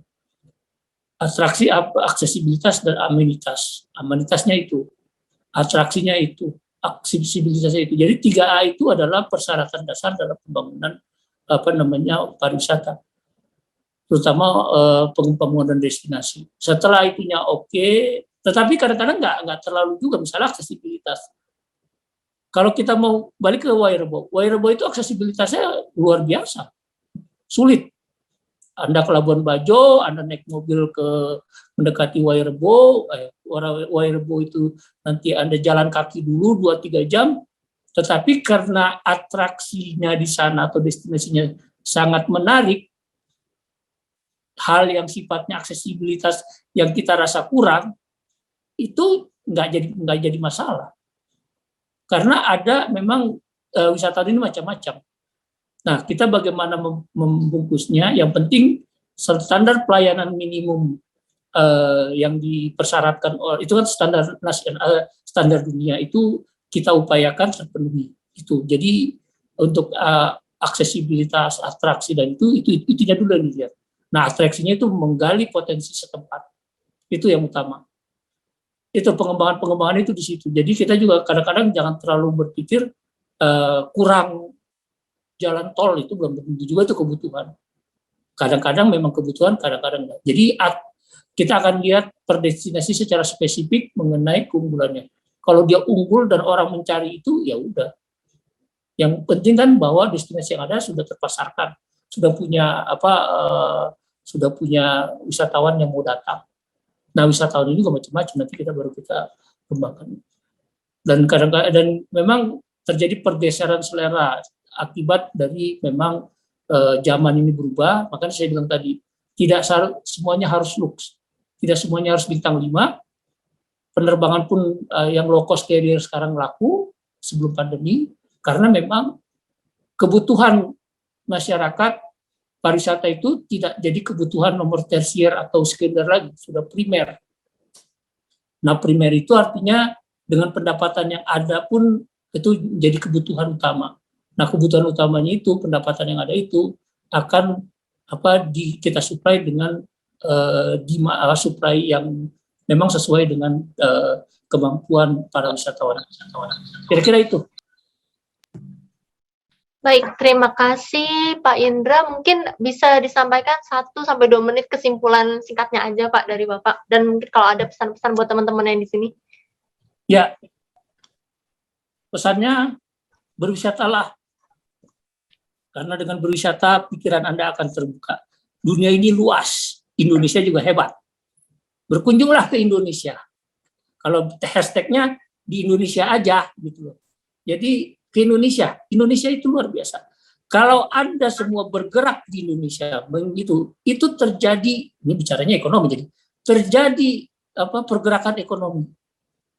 Atraksi, aksesibilitas, dan amenitas. Amenitasnya itu, atraksinya itu, aksesibilitasnya itu. Jadi 3A itu adalah persyaratan dasar dalam pembangunan pariwisata, terutama pembangunan destinasi. Setelah itunya oke, tetapi kadang-kadang nggak terlalu juga, misalnya aksesibilitas. Kalau kita mau balik ke Wairebo itu aksesibilitasnya luar biasa, sulit. Anda ke Labuan Bajo, Anda naik mobil mendekati Wairebo itu nanti Anda jalan kaki dulu 2-3 jam, tetapi karena atraksinya di sana atau destinasinya sangat menarik, hal yang sifatnya aksesibilitas yang kita rasa kurang, itu nggak jadi masalah. Karena ada memang wisatawan ini macam-macam. Nah, kita bagaimana membungkusnya, yang penting standar pelayanan minimum yang dipersyaratkan, itu kan standar dunia, itu kita upayakan terpenuhi. Itu. Jadi untuk aksesibilitas, atraksi, dan itunya dulu yang dilihat. Nah, atraksinya itu menggali potensi setempat. Itu yang utama. Itu pengembangan itu di situ. Jadi kita juga kadang-kadang jangan terlalu berpikir kurang jalan tol, itu belum tentu juga itu kebutuhan. Kadang-kadang memang kebutuhan, kadang-kadang enggak. Jadi kita akan lihat per destinasi secara spesifik mengenai keunggulannya. Kalau dia unggul dan orang mencari itu, ya udah. Yang penting kan bahwa destinasi yang ada sudah terpasarkan, sudah punya wisatawan yang mau datang. Nah, wisatawan ini juga macam-macam, nanti kita kembangkan. Dan kadang-kadang dan memang terjadi pergeseran selera akibat dari memang zaman ini berubah. Makanya saya bilang tadi, tidak semuanya harus lux, tidak semuanya harus bintang 5. Penerbangan pun yang low cost carrier sekarang laku sebelum pandemi, karena memang kebutuhan masyarakat pariwisata itu tidak jadi kebutuhan nomor tersier atau sekunder lagi, sudah primer. Nah, primer itu artinya dengan pendapatan yang ada pun itu jadi kebutuhan utama. Nah, kebutuhan utamanya itu, pendapatan yang ada itu akan kita supply dengan supply yang memang sesuai dengan kemampuan para wisatawan. Kira-kira itu. Baik, terima kasih Pak Indra. Mungkin bisa disampaikan 1-2 menit kesimpulan singkatnya aja Pak dari Bapak. Dan mungkin kalau ada pesan-pesan buat teman-teman yang di sini. Ya, pesannya berwisatalah. Karena dengan berwisata pikiran Anda akan terbuka. Dunia ini luas, Indonesia juga hebat. Berkunjunglah ke Indonesia. Kalau hashtagnya di Indonesia aja gitu loh. Jadi ke Indonesia itu luar biasa. Kalau Anda semua bergerak di Indonesia begitu, itu terjadi, ini bicaranya ekonomi, jadi terjadi pergerakan ekonomi.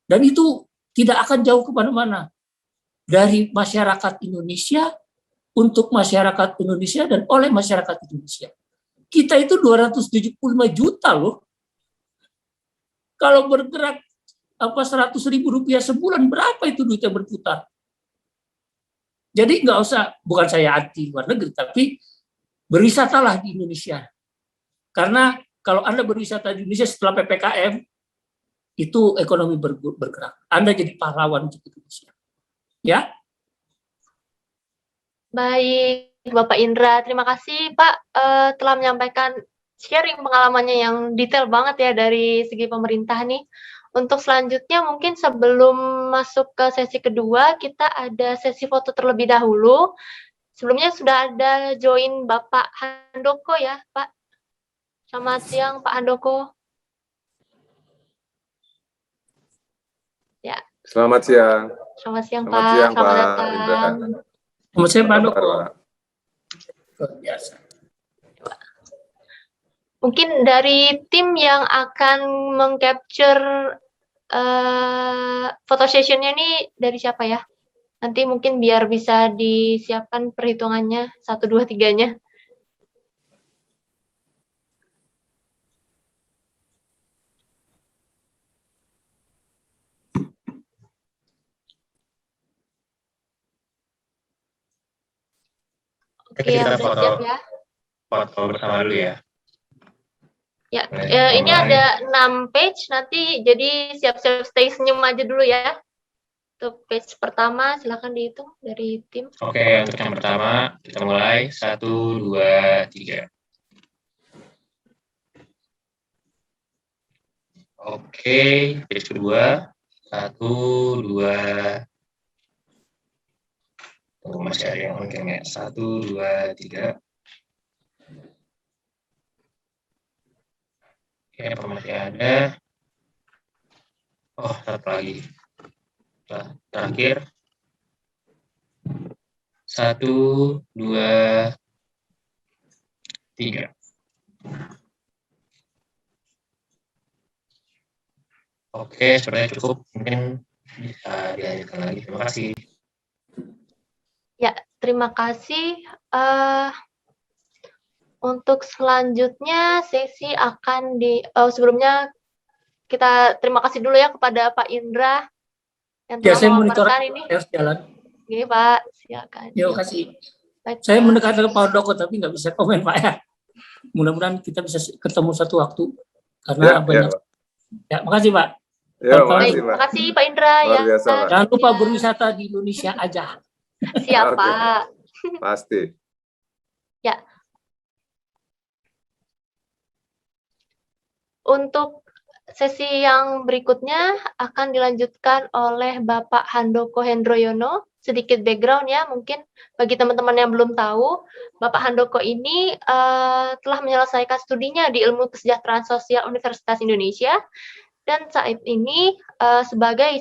Dan itu tidak akan jauh kemana-mana. Dari masyarakat Indonesia, untuk masyarakat Indonesia, dan oleh masyarakat Indonesia. Kita itu 275 juta loh. Kalau bergerak 100.000 rupiah sebulan, berapa itu duit yang berputar? Jadi nggak usah, bukan saya anti luar negeri, tapi berwisatalah di Indonesia. Karena kalau Anda berwisata di Indonesia setelah PPKM, itu ekonomi bergerak. Anda jadi pahlawan untuk Indonesia. Ya. Baik, Bapak Indra. Terima kasih Pak telah menyampaikan sharing pengalamannya yang detail banget ya dari segi pemerintah nih. Untuk selanjutnya mungkin sebelum masuk ke sesi kedua, kita ada sesi foto terlebih dahulu. Sebelumnya sudah ada join Bapak Handoko ya, Pak. Selamat siang, Pak Handoko. Ya. Selamat siang. Selamat siang, Selamat Pak. siang, Selamat Pak datang. Indra. Selamat siang, Pak Handoko. Biasa. Mungkin dari tim yang akan meng-capture foto sessionnya ini dari siapa ya? Nanti mungkin biar bisa disiapkan perhitungannya 1, 2, 3-nya. Oke, kita udah siap ya. foto bersama dulu ya. Ya, ini ada 6 page, nanti jadi siap-siap stay senyum aja dulu ya. Untuk page pertama, silakan dihitung dari tim. Oke, untuk yang pertama, kita mulai. 1, 2, 3. Oke, page kedua. 1, 2. Tunggu, masih ada yang lengkengnya. 1, 2, 3. Oke, apa masih ada? Oh, satu lagi. Terakhir. 1, 2, 3. Oke, sepertinya cukup. Mungkin bisa dilanjutkan lagi. Terima kasih. Ya, terima kasih. Untuk selanjutnya sesi akan sebelumnya kita terima kasih dulu ya kepada Pak Indra yang telah memaparkan ini. Harus jalan. Oke, Pak, silakan. Terima kasih. Baik, saya mendekat ke Pak Doko tapi nggak bisa komen, Pak ya. Mudah-mudahan kita bisa ketemu satu waktu karena banyak. Ya, makasih, Pak. Ya, terima kasih Pak Indra ya. Jangan lupa berwisata di Indonesia aja. Siap, Pak. Pasti. Ya. Untuk sesi yang berikutnya akan dilanjutkan oleh Bapak Handoko Hendroyono sedikit background ya, mungkin bagi teman-teman yang belum tahu, Bapak Handoko ini telah menyelesaikan studinya di Ilmu Kesejahteraan Sosial Universitas Indonesia, dan saat ini sebagai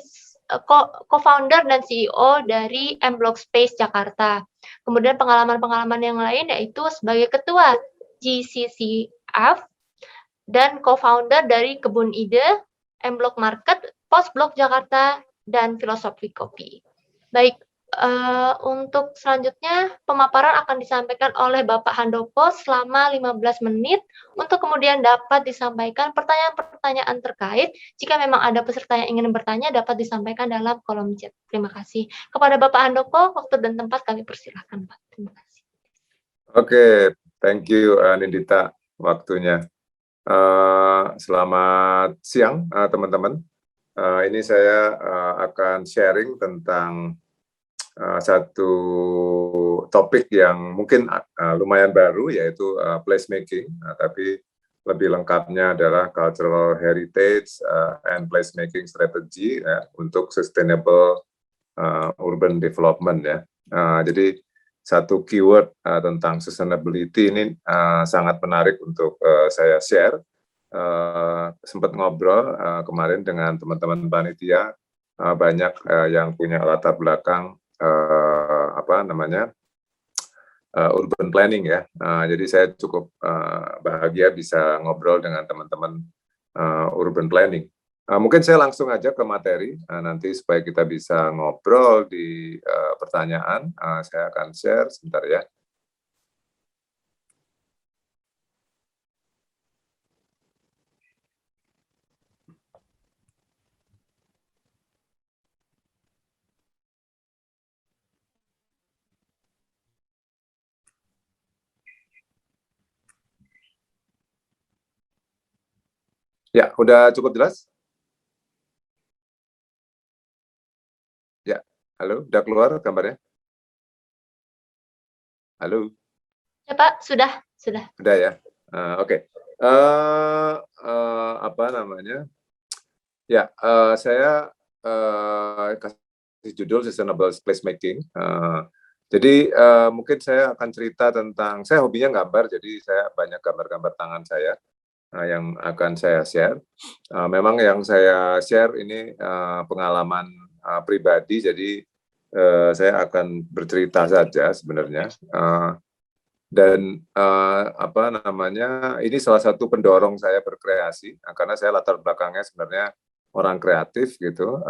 co-founder dan CEO dari M-Block Space Jakarta. Kemudian pengalaman-pengalaman yang lain yaitu sebagai ketua GCCF dan co-founder dari Kebun Ide, M-Block Market, Post-Block Jakarta, dan Filosofi Kopi. Baik, untuk selanjutnya pemaparan akan disampaikan oleh Bapak Handoko selama 15 menit untuk kemudian dapat disampaikan pertanyaan-pertanyaan terkait. Jika memang ada peserta yang ingin bertanya dapat disampaikan dalam kolom chat. Terima kasih. Kepada Bapak Handoko, waktu dan tempat kami persilahkan, Pak. Terima kasih. Oke, thank you Nindita waktunya. Selamat siang teman-teman. Ini saya akan sharing tentang satu topik yang mungkin lumayan baru, yaitu placemaking, tapi lebih lengkapnya adalah cultural heritage and placemaking strategy untuk sustainable urban development ya. Jadi satu keyword tentang sustainability ini sangat menarik untuk saya share. Sempat ngobrol kemarin dengan teman-teman panitia, banyak yang punya latar belakang urban planning ya. Jadi saya cukup bahagia bisa ngobrol dengan teman-teman urban planning. Mungkin saya langsung aja ke materi nanti supaya kita bisa ngobrol di pertanyaan. Saya akan share sebentar ya. Ya, udah cukup jelas? Ya, halo, udah keluar gambarnya? Halo? Ya Pak, sudah. Udah ya, oke. Ya, saya kasih judul Sustainable Placemaking. Jadi mungkin saya akan cerita tentang, saya hobinya gambar, jadi saya banyak gambar-gambar tangan saya yang akan saya share. Memang yang saya share ini pengalaman pribadi, jadi saya akan bercerita saja sebenarnya. Dan ini salah satu pendorong saya berkreasi, karena saya latar belakangnya sebenarnya orang kreatif gitu,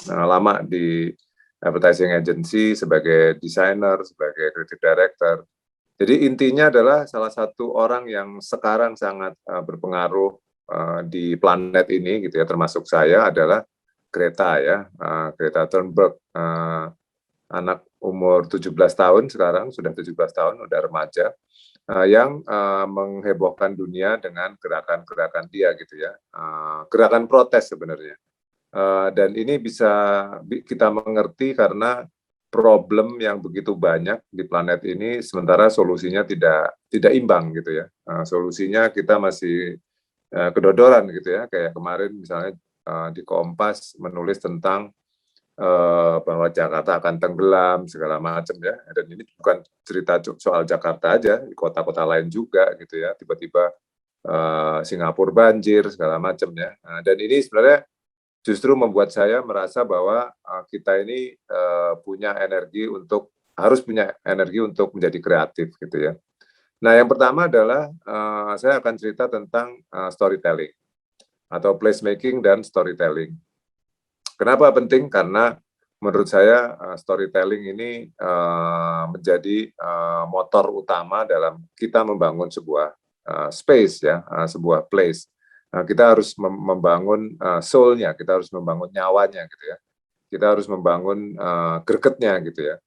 lama di advertising agency sebagai desainer, sebagai creative director. Jadi intinya adalah salah satu orang yang sekarang sangat berpengaruh di planet ini gitu ya, termasuk saya adalah Greta ya, Greta Thunberg, anak umur 17 tahun sekarang, sudah 17 tahun, udah remaja, yang menghebohkan dunia dengan gerakan-gerakan dia gitu ya, gerakan protes sebenarnya. Dan ini bisa kita mengerti karena problem yang begitu banyak di planet ini, sementara solusinya tidak imbang gitu ya. Solusinya kita masih kedodoran gitu ya. Kayak kemarin misalnya di Kompas menulis tentang bahwa Jakarta akan tenggelam segala macam ya. Dan ini bukan cerita soal Jakarta aja, di kota-kota lain juga gitu ya. Tiba-tiba Singapura banjir segala macam ya. Dan ini sebenarnya justru membuat saya merasa bahwa kita ini harus punya energi untuk menjadi kreatif gitu ya. Nah, yang pertama adalah saya akan cerita tentang storytelling atau placemaking dan storytelling. Kenapa penting? Karena menurut saya storytelling ini menjadi motor utama dalam kita membangun sebuah space ya, sebuah place. Kita harus membangun soul-nya, kita harus membangun nyawanya gitu ya. Kita harus membangun gregetnya gitu ya.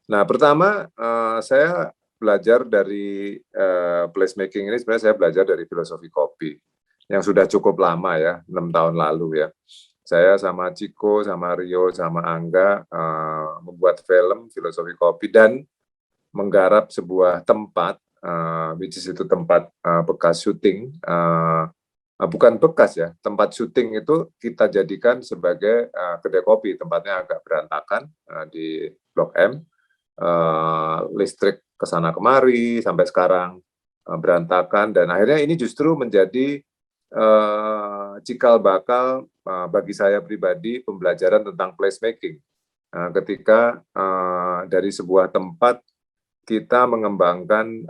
Nah, pertama saya belajar dari placemaking ini, sebenarnya saya belajar dari Filosofi Kopi yang sudah cukup lama ya, 6 tahun lalu ya. Saya sama Ciko, sama Rio, sama Angga membuat film Filosofi Kopi dan menggarap sebuah tempat, which is itu tempat bekas syuting bukan bekas ya, tempat syuting itu kita jadikan sebagai kedai kopi. Tempatnya agak berantakan di Blok M, listrik kesana kemari sampai sekarang berantakan, dan akhirnya ini justru menjadi cikal bakal bagi saya pribadi pembelajaran tentang placemaking. Ketika dari sebuah tempat kita mengembangkan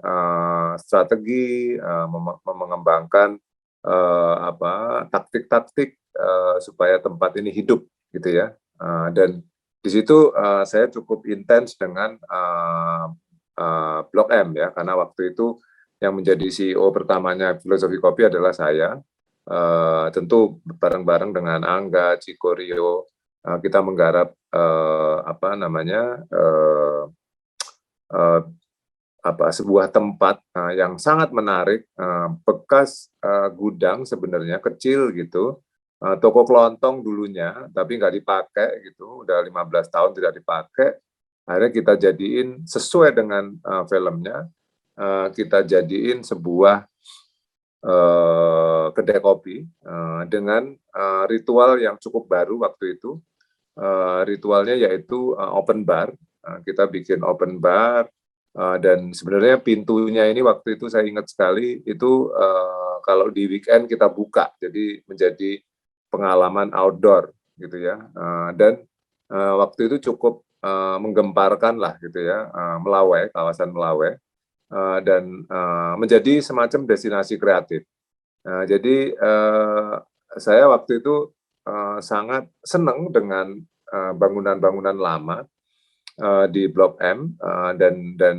strategi, mengembangkan taktik-taktik supaya tempat ini hidup gitu ya. Dan di situ saya cukup intens dengan Blok M ya, karena waktu itu yang menjadi CEO pertamanya Filosofi Kopi adalah saya. Tentu bareng-bareng dengan Angga, Ciko, Rio, kita menggarap sebuah tempat yang sangat menarik, bekas gudang sebenarnya kecil gitu, toko kelontong dulunya, tapi nggak dipakai gitu, udah 15 tahun tidak dipakai. Akhirnya kita jadiin sesuai dengan filmnya, kita jadiin sebuah kedai kopi dengan ritual yang cukup baru waktu itu. Ritualnya yaitu open bar. Kita bikin open bar, dan sebenarnya pintunya ini waktu itu saya ingat sekali, itu kalau di weekend kita buka, jadi menjadi pengalaman outdoor gitu ya. Dan waktu itu cukup menggemparkan lah gitu ya, Melawai, kawasan Melawai, dan menjadi semacam destinasi kreatif. Jadi saya waktu itu sangat senang dengan bangunan-bangunan lama di Blok M, dan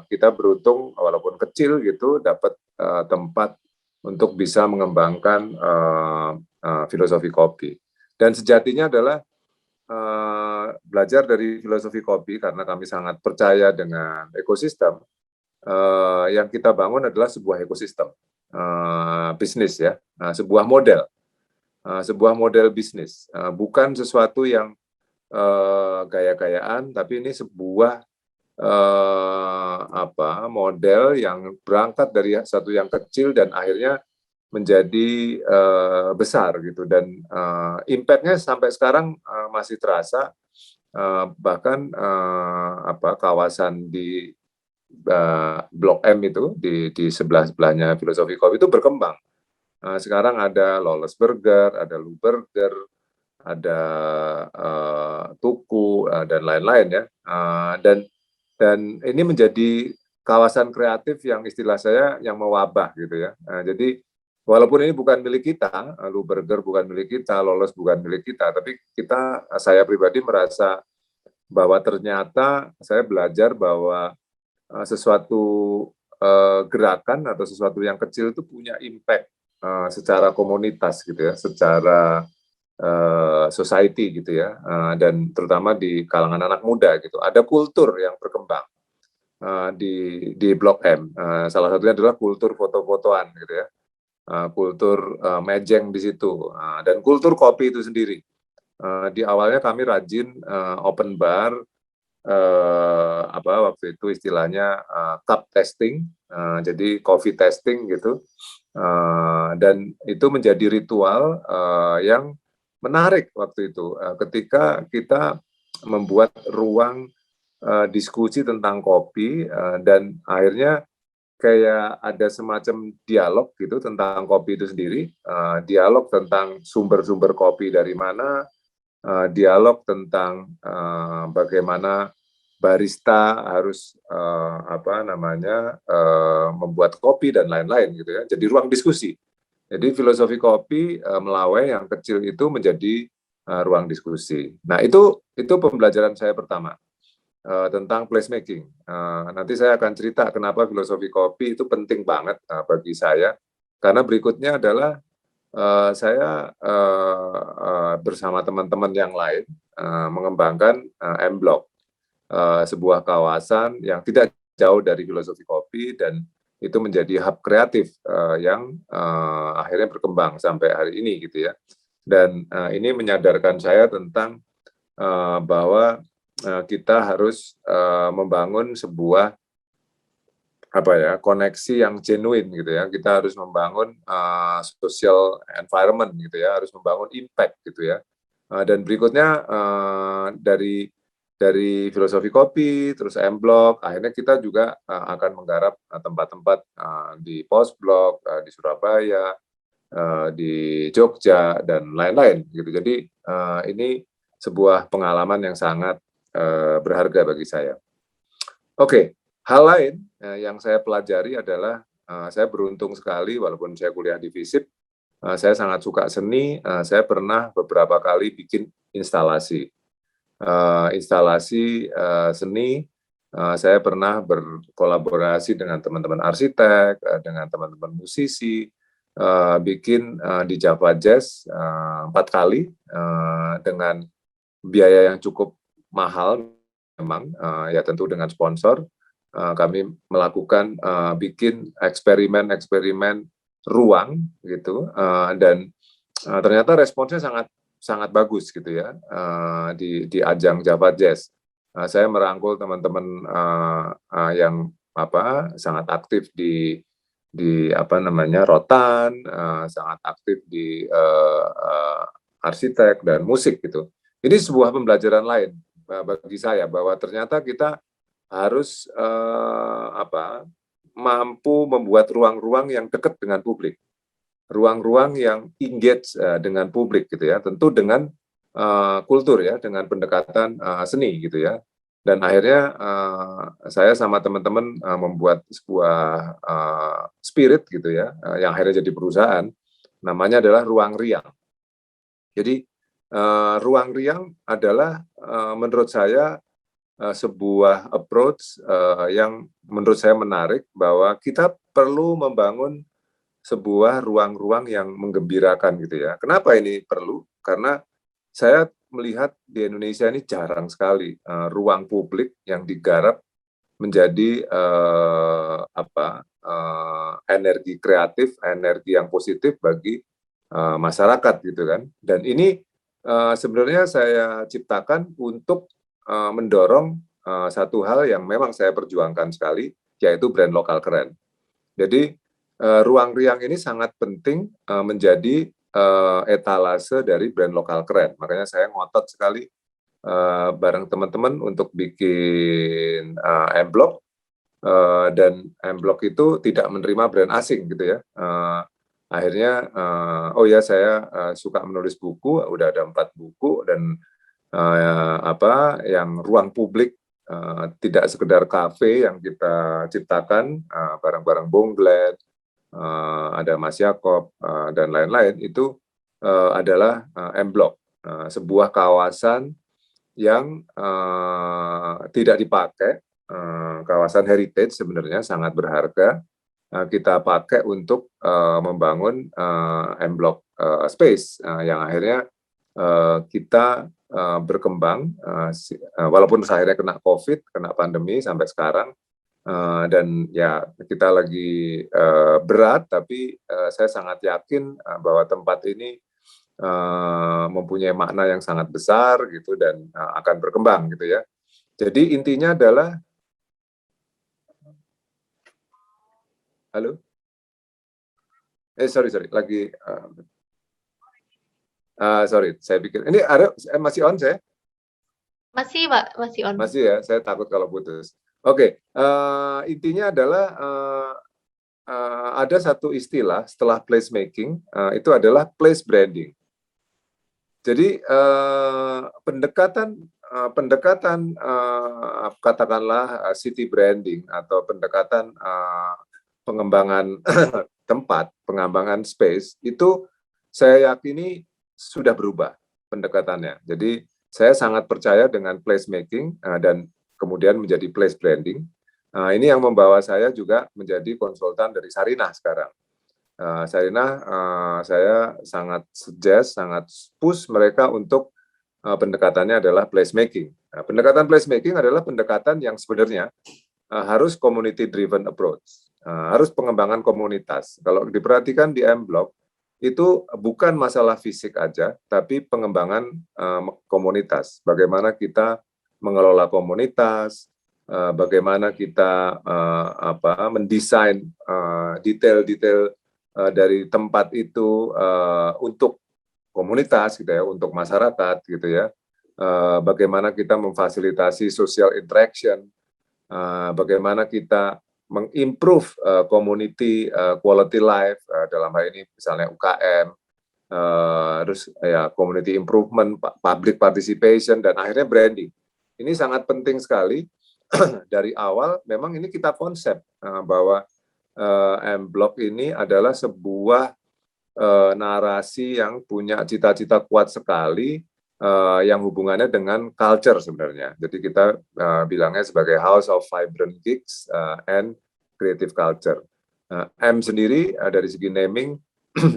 kita beruntung walaupun kecil gitu dapat tempat untuk bisa mengembangkan filosofi kopi. Dan sejatinya adalah belajar dari filosofi kopi, karena kami sangat percaya dengan ekosistem. Yang kita bangun adalah sebuah ekosistem bisnis ya, sebuah model bisnis, bukan sesuatu yang gaya-gayaan, tapi ini sebuah model yang berangkat dari satu yang kecil dan akhirnya menjadi besar gitu, dan impact-nya sampai sekarang masih terasa. Bahkan kawasan di Blok M itu di sebelah-sebelahnya Filosofi Kopi itu berkembang. Sekarang ada Lawless Burger, ada Lu Burger, ada Tuku, dan lain-lain ya. Dan ini menjadi kawasan kreatif yang istilah saya yang mewabah gitu ya. Jadi walaupun ini bukan milik kita, Lu Burger bukan milik kita, Lawless bukan milik kita, tapi saya pribadi merasa bahwa ternyata saya belajar bahwa sesuatu gerakan atau sesuatu yang kecil itu punya impact secara komunitas gitu ya, secara society gitu ya, dan terutama di kalangan anak muda gitu. Ada kultur yang berkembang di Blok M. Salah satunya adalah kultur foto-fotoan gitu ya, kultur mejeng di situ, dan kultur kopi itu sendiri. Di awalnya kami rajin open bar, waktu itu istilahnya cup testing, jadi coffee testing gitu, dan itu menjadi ritual yang menarik waktu itu, ketika kita membuat ruang diskusi tentang kopi, dan akhirnya kayak ada semacam dialog gitu tentang kopi itu sendiri, dialog tentang sumber-sumber kopi dari mana, dialog tentang bagaimana barista harus membuat kopi dan lain-lain gitu ya. Jadi ruang diskusi. Jadi filosofi kopi Melawai yang kecil itu menjadi ruang diskusi. Nah itu pembelajaran saya pertama tentang placemaking. Nanti saya akan cerita kenapa filosofi kopi itu penting banget bagi saya. Karena berikutnya adalah saya bersama teman-teman yang lain mengembangkan M Block, sebuah kawasan yang tidak jauh dari filosofi kopi, dan itu menjadi hub kreatif yang akhirnya berkembang sampai hari ini gitu ya. Dan ini menyadarkan saya tentang bahwa kita harus membangun sebuah koneksi yang genuine gitu ya. Kita harus membangun social environment gitu ya, harus membangun impact gitu ya. Dan berikutnya dari filosofi kopi, terus M-Block, akhirnya kita juga akan menggarap tempat-tempat di Post-Blok, di Surabaya, di Jogja, dan lain-lain gitu. Jadi ini sebuah pengalaman yang sangat berharga bagi saya. Oke, hal lain yang saya pelajari adalah saya beruntung sekali walaupun saya kuliah di FISIP, saya sangat suka seni, saya pernah beberapa kali bikin instalasi. Seni, saya pernah berkolaborasi dengan teman-teman arsitek, dengan teman-teman musisi, bikin di Java Jazz 4 kali dengan biaya yang cukup mahal memang, ya tentu dengan sponsor. Kami melakukan bikin eksperimen ruang gitu, dan ternyata responsnya sangat bagus gitu ya, di ajang Java Jazz. Saya merangkul teman-teman yang sangat aktif di Rotan, sangat aktif di arsitek dan musik gitu. Ini sebuah pembelajaran lain bagi saya bahwa ternyata kita harus mampu membuat ruang-ruang yang dekat dengan publik, ruang-ruang yang engage dengan publik gitu ya, tentu dengan kultur ya, dengan pendekatan seni gitu ya. Dan akhirnya saya sama teman-teman membuat sebuah spirit gitu ya, yang akhirnya jadi perusahaan, namanya adalah Ruang Riang. Jadi Ruang Riang adalah menurut saya sebuah approach yang menurut saya menarik, bahwa kita perlu membangun sebuah ruang-ruang yang menggembirakan gitu ya. Kenapa ini perlu? Karena saya melihat di Indonesia ini jarang sekali ruang publik yang digarap menjadi energi kreatif, energi yang positif bagi masyarakat gitu kan. Dan ini sebenarnya saya ciptakan untuk mendorong satu hal yang memang saya perjuangkan sekali, yaitu brand lokal keren. Jadi Ruang Riang ini sangat penting menjadi etalase dari brand lokal keren. Makanya saya ngotot sekali bareng teman-teman untuk bikin M-Block, dan M-Block itu tidak menerima brand asing gitu ya. Akhirnya saya suka menulis buku, udah ada 4 buku, dan yang ruang publik, tidak sekedar kafe yang kita ciptakan bareng-bareng Bung Glad, ada Mas Yakob, dan lain-lain, itu adalah M-Block, sebuah kawasan yang tidak dipakai, kawasan heritage sebenarnya sangat berharga, kita pakai untuk membangun M-Block space, yang akhirnya kita berkembang, walaupun akhirnya kena COVID, kena pandemi sampai sekarang, dan ya kita lagi berat, tapi saya sangat yakin bahwa tempat ini mempunyai makna yang sangat besar gitu, dan akan berkembang gitu ya. Jadi intinya adalah, halo, sorry lagi, sorry, saya pikir ini ada, masih on saya? Masih, Pak, masih on. Masih ya, saya takut kalau putus. Oke, intinya adalah ada satu istilah setelah placemaking, itu adalah place branding. Jadi pendekatan katakanlah city branding atau pendekatan pengembangan tempat, pengembangan space, itu saya yakini sudah berubah pendekatannya. Jadi saya sangat percaya dengan placemaking dan kemudian menjadi place branding. Ini yang membawa saya juga menjadi konsultan dari Sarinah sekarang. Sarinah, saya sangat suggest, sangat push mereka untuk pendekatannya adalah placemaking. Pendekatan placemaking adalah pendekatan yang sebenarnya harus community driven approach, harus pengembangan komunitas. Kalau diperhatikan di M-Block, itu bukan masalah fisik aja, tapi pengembangan komunitas. Bagaimana kita mengelola komunitas, bagaimana kita mendesain detail-detail dari tempat itu untuk komunitas gitu ya, untuk masyarakat gitu ya. Bagaimana kita memfasilitasi social interaction, bagaimana kita mengimprove community quality life, dalam hal ini misalnya UKM, terus ya community improvement, public participation, dan akhirnya branding. Ini sangat penting sekali. Dari awal memang ini kita konsep bahwa M-Block ini adalah sebuah narasi yang punya cita-cita kuat sekali, yang hubungannya dengan culture sebenarnya. Jadi kita bilangnya sebagai House of Vibrant Geeks and Creative Culture. M sendiri dari segi naming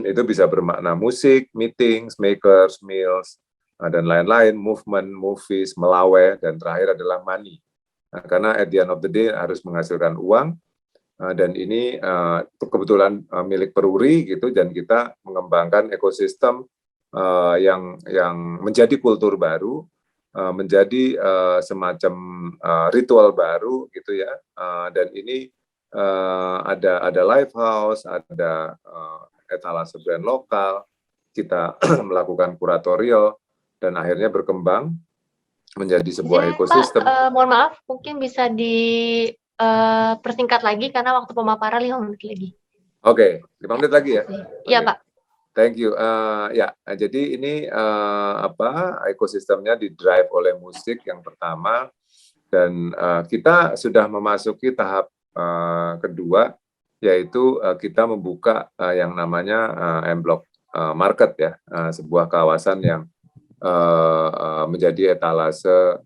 itu bisa bermakna musik, meetings, makers, meals, dan lain-lain, movement, movies, melawai, dan terakhir adalah money. Karena at the end of the day harus menghasilkan uang, dan ini kebetulan milik Peruri gitu, dan kita mengembangkan ekosistem yang menjadi kultur baru, menjadi semacam ritual baru gitu ya, dan ini ada live house, ada etalase brand lokal, kita melakukan kuratorial, dan akhirnya berkembang menjadi sebuah ekosistem. Pak, mohon maaf, mungkin bisa dipersingkat lagi karena waktu pemaparan 5 menit lagi. Oke, 5 menit lagi ya? Iya, Pak. Thank you. Ya, jadi ini ekosistemnya didrive oleh musik yang pertama, dan kita sudah memasuki tahap kedua, yaitu kita membuka yang namanya M-Block Market ya, sebuah kawasan yang menjadi etalase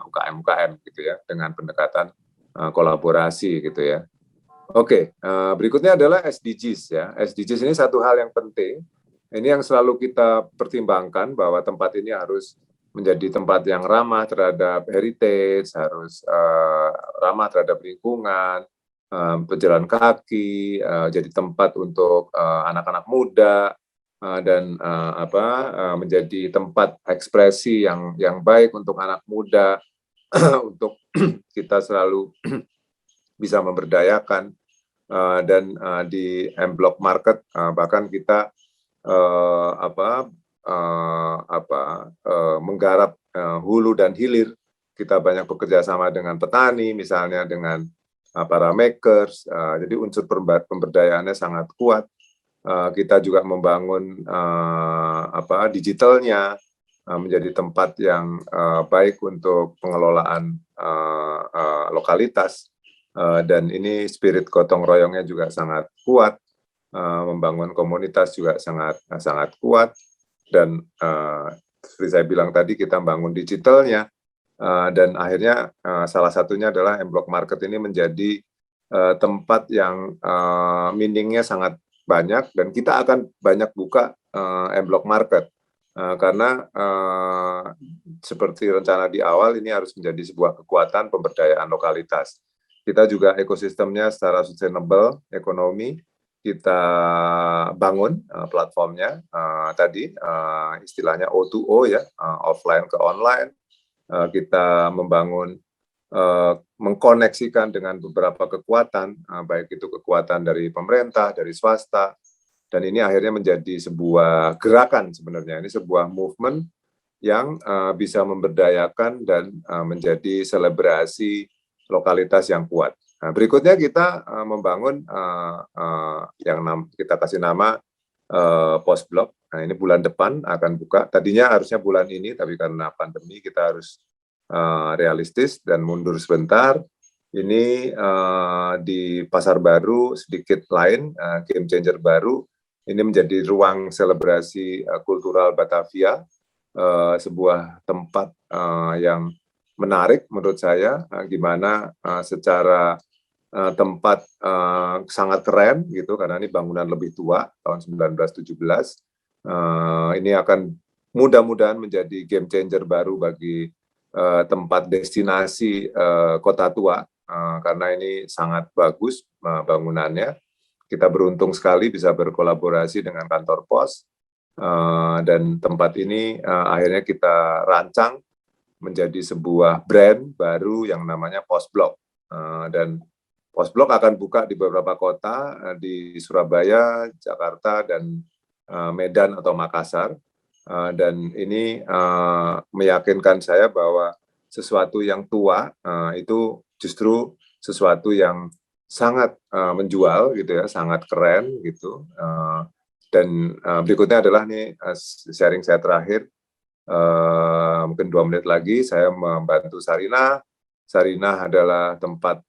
UKM-UKM gitu ya, dengan pendekatan kolaborasi gitu ya. Oke, berikutnya adalah SDGs ya. SDGs ini satu hal yang penting. Ini yang selalu kita pertimbangkan bahwa tempat ini harus menjadi tempat yang ramah terhadap heritage, harus ramah terhadap lingkungan, pejalan kaki, jadi tempat untuk anak-anak muda, dan menjadi tempat ekspresi yang baik untuk anak muda, untuk kita selalu bisa memberdayakan, dan di M-Block Market bahkan kita menggarap hulu dan hilir. Kita banyak bekerja sama dengan petani, misalnya dengan para makers, jadi unsur pemberdayaannya sangat kuat. Kita juga membangun digitalnya menjadi tempat yang baik untuk pengelolaan lokalitas, dan ini spirit gotong royongnya juga sangat kuat, membangun komunitas juga sangat kuat, dan seperti saya bilang tadi kita bangun digitalnya, dan akhirnya salah satunya adalah M-Block Market ini menjadi tempat yang meaningnya sangat banyak, dan kita akan banyak buka M-Block Market karena seperti rencana di awal ini harus menjadi sebuah kekuatan pemberdayaan lokalitas. Kita juga ekosistemnya secara sustainable ekonomi kita bangun platformnya tadi istilahnya O2O ya, offline ke online. Kita membangun mengkoneksikan dengan beberapa kekuatan, baik itu kekuatan dari pemerintah, dari swasta, dan ini akhirnya menjadi sebuah gerakan sebenarnya. Ini sebuah movement yang bisa memberdayakan dan menjadi selebrasi lokalitas yang kuat. Nah, berikutnya kita membangun yang kita kasih nama Post-Block. Nah, ini bulan depan akan buka. Tadinya harusnya bulan ini, tapi karena pandemi kita harus realistis dan mundur sebentar. Ini di Pasar Baru sedikit lain, game changer baru. Ini menjadi ruang selebrasi kultural Batavia, sebuah tempat yang menarik menurut saya, gimana secara tempat sangat keren gitu, karena ini bangunan lebih tua tahun 1917. Ini akan mudah-mudahan menjadi game changer baru bagi tempat destinasi kota tua, karena ini sangat bagus bangunannya. Kita beruntung sekali bisa berkolaborasi dengan kantor pos, dan tempat ini akhirnya kita rancang menjadi sebuah brand baru yang namanya Postblok. Dan Postblok akan buka di beberapa kota di Surabaya, Jakarta, dan Medan atau Makassar. Dan ini meyakinkan saya bahwa sesuatu yang tua itu justru sesuatu yang sangat menjual gitu ya, sangat keren gitu. Dan berikutnya adalah nih sharing saya terakhir, mungkin 2 menit lagi saya membantu Sarinah. Sarinah adalah tempat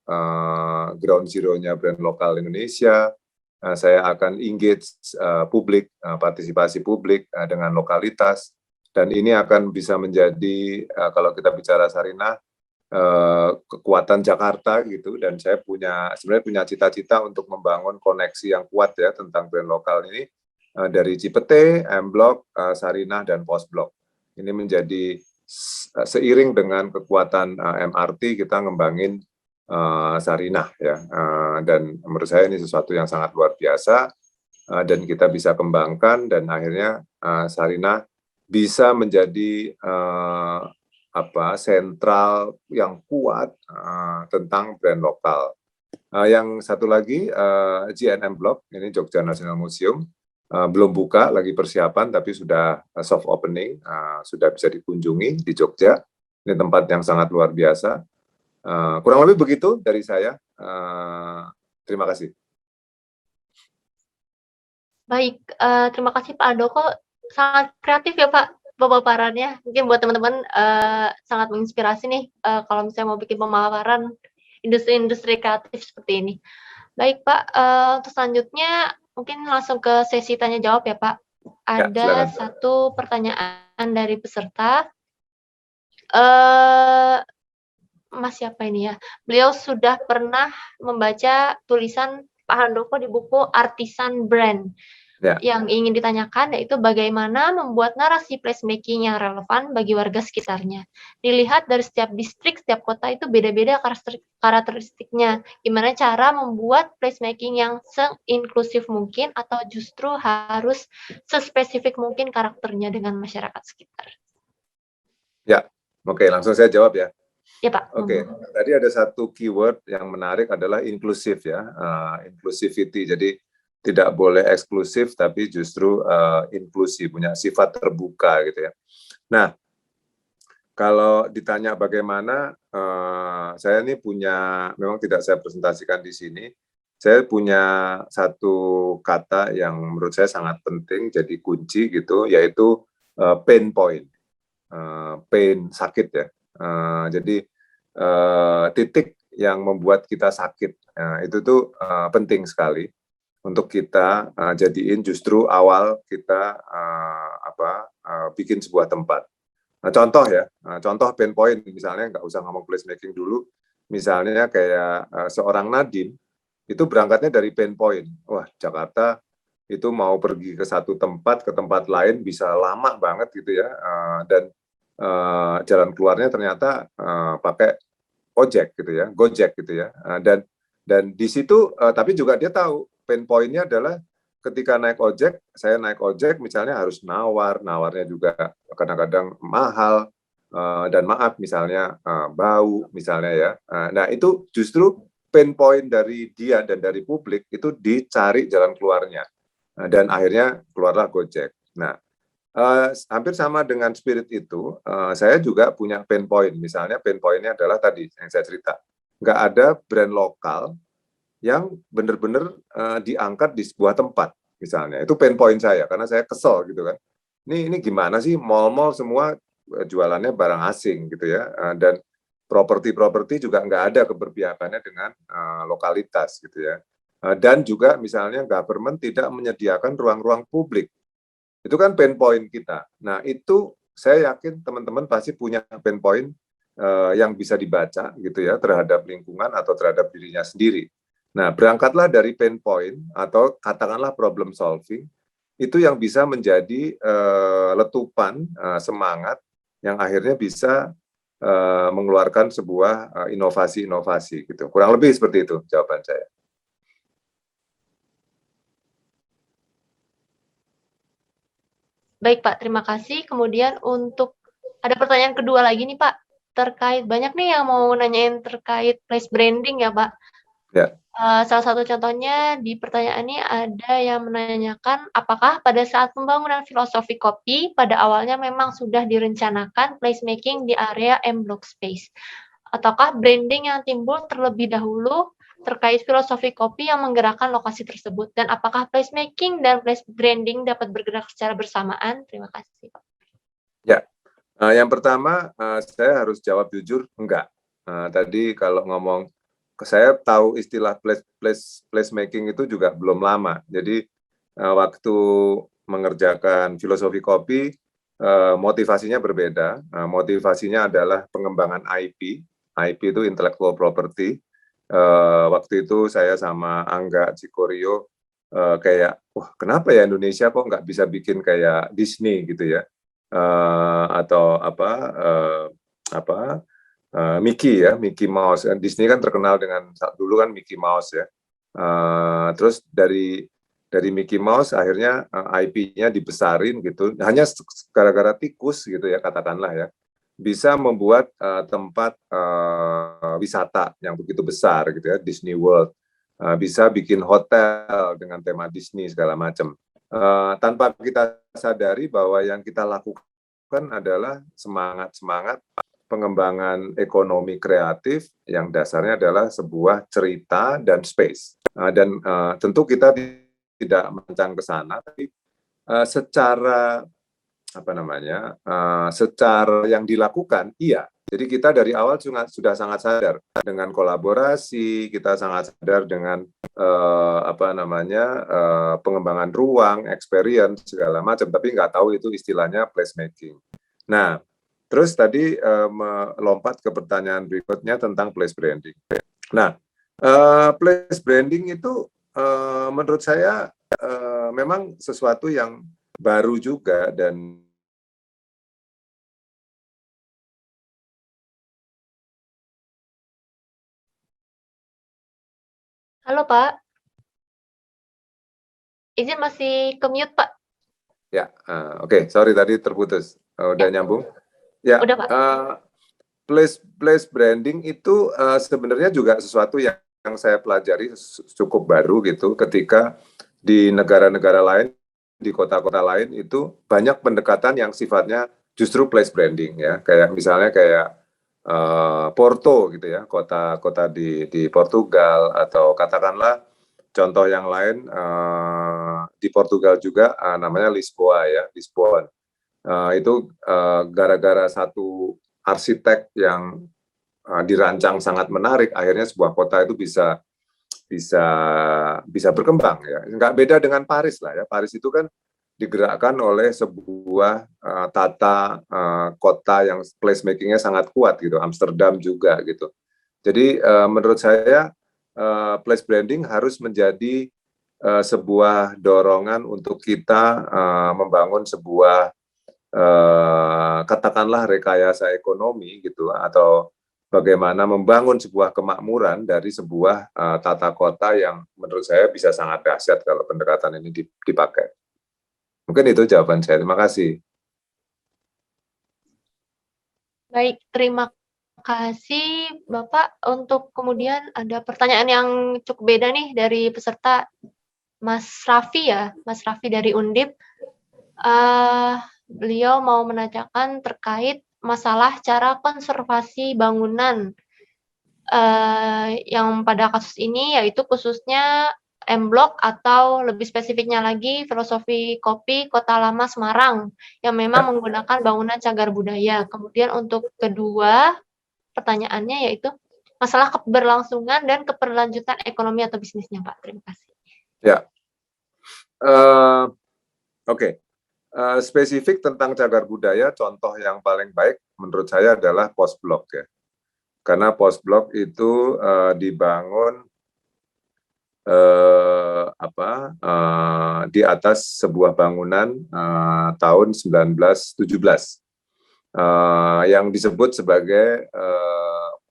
ground zero-nya brand lokal Indonesia. Saya akan engage publik, partisipasi publik dengan lokalitas, dan ini akan bisa menjadi kalau kita bicara Sarinah, kekuatan Jakarta gitu. Dan saya sebenarnya punya cita-cita untuk membangun koneksi yang kuat ya tentang brand lokal ini dari Cipete, M-Block, Sarinah, dan Postblok. Ini menjadi seiring dengan kekuatan MRT kita ngembangin Sarinah ya, dan menurut saya ini sesuatu yang sangat luar biasa dan kita bisa kembangkan, dan akhirnya Sarinah bisa menjadi sentral yang kuat tentang brand lokal. Yang satu lagi JNM Block, ini Jogja National Museum, belum buka, lagi persiapan, tapi sudah soft opening, sudah bisa dikunjungi di Jogja. Ini tempat yang sangat luar biasa. Kurang lebih begitu dari saya. Terima kasih. Baik, terima kasih Pak Andoko. Sangat kreatif ya Pak pemaparannya. Mungkin buat teman-teman sangat menginspirasi nih kalau misalnya mau bikin pemaparan industri-industri kreatif seperti ini. Baik Pak, untuk selanjutnya mungkin langsung ke sesi tanya jawab ya Pak. Ada satu pertanyaan dari peserta. Mas siapa ini ya? Beliau sudah pernah membaca tulisan Pak Handoko di buku Artisan Brand. Yang ingin ditanyakan yaitu bagaimana membuat narasi placemaking yang relevan bagi warga sekitarnya. Dilihat dari setiap distrik, setiap kota itu beda-beda karakteristiknya. Gimana cara membuat placemaking yang se-inklusif mungkin atau justru harus sespesifik mungkin karakternya dengan masyarakat sekitar. Ya, oke, langsung saya jawab ya. Ya Pak. Oke, tadi ada satu keyword yang menarik adalah inklusif ya, inclusivity. Jadi tidak boleh eksklusif, tapi justru inklusi, punya sifat terbuka gitu ya. Nah, kalau ditanya bagaimana, saya ini punya, memang tidak saya presentasikan di sini, saya punya satu kata yang menurut saya sangat penting, jadi kunci gitu, yaitu pain point, pain sakit ya. Jadi titik yang membuat kita sakit, itu tuh penting sekali untuk kita jadiin justru awal kita bikin sebuah tempat. Nah, contoh ya, contoh pain point misalnya, nggak usah ngomong placemaking dulu, misalnya kayak seorang Nadine itu berangkatnya dari pain point. Wah, Jakarta itu mau pergi ke satu tempat ke tempat lain bisa lama banget gitu ya, dan jalan keluarnya ternyata pakai ojek gitu ya, Gojek gitu ya, dan di situ tapi juga dia tahu pain point-nya adalah ketika naik ojek, saya naik ojek misalnya harus nawarnya juga kadang-kadang mahal, dan maaf misalnya bau misalnya ya. Nah itu justru pain point dari dia dan dari publik itu dicari jalan keluarnya, dan akhirnya keluarlah Gojek. Nah hampir sama dengan spirit itu, saya juga punya pain point. Misalnya pain point-nya adalah tadi yang saya cerita, nggak ada brand lokal yang benar-benar diangkat di sebuah tempat misalnya. Itu pain point saya karena saya kesel gitu kan. Ini gimana sih mall-mall semua jualannya barang asing gitu ya, dan properti juga nggak ada keberpihakannya dengan lokalitas gitu ya. Dan juga misalnya government tidak menyediakan ruang-ruang publik. Itu kan pain point kita. Nah itu saya yakin teman-teman pasti punya pain point yang bisa dibaca gitu ya terhadap lingkungan atau terhadap dirinya sendiri. Nah, berangkatlah dari pain point atau katakanlah problem solving, itu yang bisa menjadi letupan semangat yang akhirnya bisa mengeluarkan sebuah inovasi-inovasi gitu. Kurang lebih seperti itu jawaban saya. Baik Pak, terima kasih. Kemudian untuk Ada pertanyaan kedua lagi nih Pak, terkait banyak nih yang mau nanyain terkait place branding ya Pak. Ya. Salah satu contohnya di pertanyaan ini ada yang menanyakan, apakah pada saat pembangunan filosofi kopi pada awalnya memang sudah direncanakan placemaking di area M Block Space? Ataukah branding yang timbul terlebih dahulu terkait filosofi kopi yang menggerakkan lokasi tersebut? Dan apakah placemaking dan place branding dapat bergerak secara bersamaan? Terima kasih Pak. Ya, yang pertama saya harus jawab jujur, enggak. Tadi kalau ngomong, saya tahu istilah placemaking itu juga belum lama. Jadi waktu mengerjakan filosofi kopi, motivasinya berbeda. Motivasinya adalah pengembangan IP. IP itu intellectual property. Waktu itu saya sama Angga Cikorio kayak, wah kenapa ya Indonesia kok nggak bisa bikin kayak Disney gitu ya, atau Mickey ya, Mickey Mouse. Disney kan terkenal dengan dulu kan Mickey Mouse ya. Terus dari Mickey Mouse akhirnya IP-nya dibesarin gitu. Hanya gara-gara tikus gitu ya katakanlah ya. Bisa membuat tempat wisata yang begitu besar gitu ya, Disney World. Bisa bikin hotel dengan tema Disney segala macam. Tanpa kita sadari bahwa yang kita lakukan adalah semangat pengembangan ekonomi kreatif yang dasarnya adalah sebuah cerita dan space. Dan tentu kita tidak merancang ke sana, tapi secara secara yang dilakukan, iya. Jadi kita dari awal sudah sangat sadar dengan kolaborasi, kita sangat sadar dengan pengembangan ruang, experience segala macam, tapi nggak tahu itu istilahnya placemaking. Nah, terus tadi melompat ke pertanyaan berikutnya tentang place branding. Nah, place branding itu menurut saya memang sesuatu yang baru juga dan Halo Pak, izin masih ke mute Pak. ya, oke, sorry tadi terputus. Udah nyambung? Ya, Udah Pak. Place branding itu sebenarnya juga sesuatu yang saya pelajari cukup baru gitu ketika di negara-negara lain, di kota-kota lain itu banyak pendekatan yang sifatnya justru place branding ya, kayak misalnya kayak Porto gitu ya, kota-kota di Portugal, atau katakanlah contoh yang lain di Portugal juga namanya Lisboa ya, Lisbon. Itu gara-gara satu arsitek yang dirancang sangat menarik, akhirnya sebuah kota itu bisa berkembang ya. Nggak beda dengan Paris lah ya. Paris itu kan digerakkan oleh sebuah tata kota yang placemaking-nya sangat kuat gitu. Amsterdam juga gitu. Jadi menurut saya place branding harus menjadi sebuah dorongan untuk kita membangun sebuah katakanlah rekayasa ekonomi gitu, atau bagaimana membangun sebuah kemakmuran dari sebuah tata kota yang menurut saya bisa sangat dahsyat kalau pendekatan ini dipakai. Mungkin itu jawaban saya. Terima kasih. Baik, terima kasih Bapak. Untuk kemudian ada pertanyaan yang cukup beda nih dari peserta Mas Raffi ya, Mas Raffi dari Undip. Beliau mau menanyakan terkait masalah cara konservasi bangunan yang pada kasus ini yaitu khususnya M Block atau lebih spesifiknya lagi filosofi kopi Kota Lama Semarang yang memang menggunakan bangunan cagar budaya. Kemudian untuk kedua pertanyaannya yaitu masalah keberlangsungan dan keberlanjutan ekonomi atau bisnisnya Pak. Terima kasih. Ya, oke. Spesifik tentang cagar budaya, contoh yang paling baik menurut saya adalah post blok ya. Karena post blok itu dibangun di atas sebuah bangunan tahun 1917 yang disebut sebagai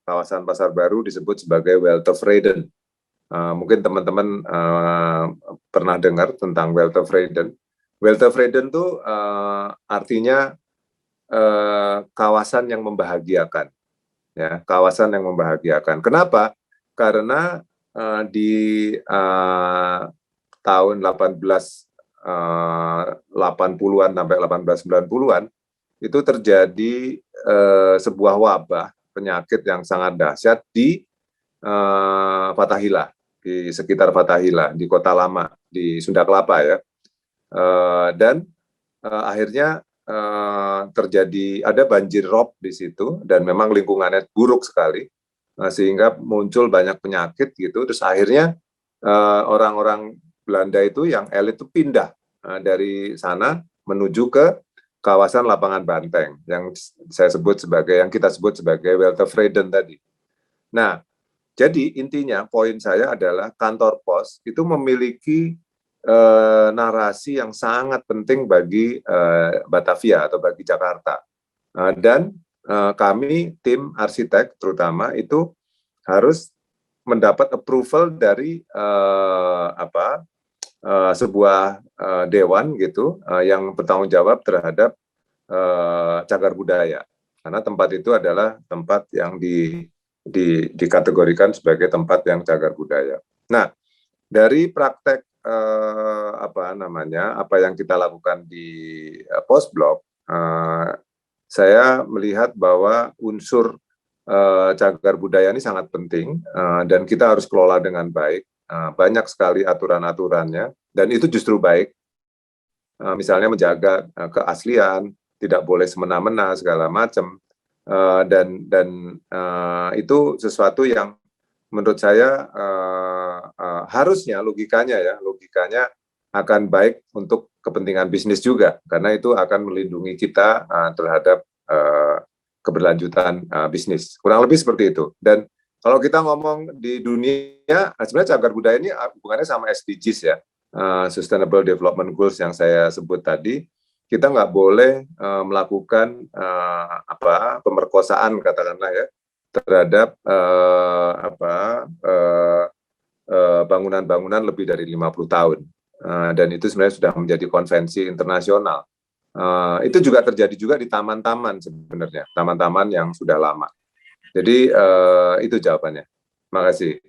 kawasan Pasar Baru disebut sebagai Weltevreden. Mungkin teman-teman pernah dengar tentang Weltevreden. Weltevreden itu artinya kawasan yang membahagiakan, ya, kawasan yang membahagiakan. Kenapa? Karena di tahun 1880-an sampai 1890-an itu terjadi sebuah wabah penyakit yang sangat dahsyat di Fathahillah, di sekitar Fathahillah, di Kota Lama, di Sunda Kelapa ya. Dan akhirnya terjadi ada banjir rob di situ dan memang lingkungannya buruk sekali sehingga muncul banyak penyakit gitu. Terus akhirnya orang-orang Belanda itu yang elit itu pindah dari sana menuju ke kawasan Lapangan Banteng yang kita sebut sebagai Weltevreden tadi. Nah, jadi intinya poin saya adalah kantor pos itu memiliki narasi yang sangat penting bagi Batavia atau bagi Jakarta. Dan kami tim arsitek terutama itu harus mendapat approval dari sebuah dewan gitu yang bertanggung jawab terhadap cagar budaya. Karena tempat itu adalah tempat yang dikategorikan sebagai tempat yang cagar budaya. Nah, dari praktek apa yang kita lakukan di Post Blok, saya melihat bahwa unsur cagar budaya ini sangat penting dan kita harus kelola dengan baik. Banyak sekali aturan-aturannya dan itu justru baik. Misalnya menjaga keaslian, tidak boleh semena-mena segala macam, dan itu sesuatu yang menurut saya harusnya logikanya akan baik untuk kepentingan bisnis juga, karena itu akan melindungi kita terhadap keberlanjutan bisnis. Kurang lebih seperti itu. Dan kalau kita ngomong di dunia, sebenarnya cagar budaya ini hubungannya sama SDGs ya, Sustainable Development Goals yang saya sebut tadi. Kita nggak boleh melakukan pemerkosaan katakanlah ya terhadap bangunan-bangunan lebih dari 50 tahun. Dan itu sebenarnya sudah menjadi konvensi internasional. Itu juga terjadi juga di taman-taman sebenarnya, taman-taman yang sudah lama. Jadi itu jawabannya. Terima kasih.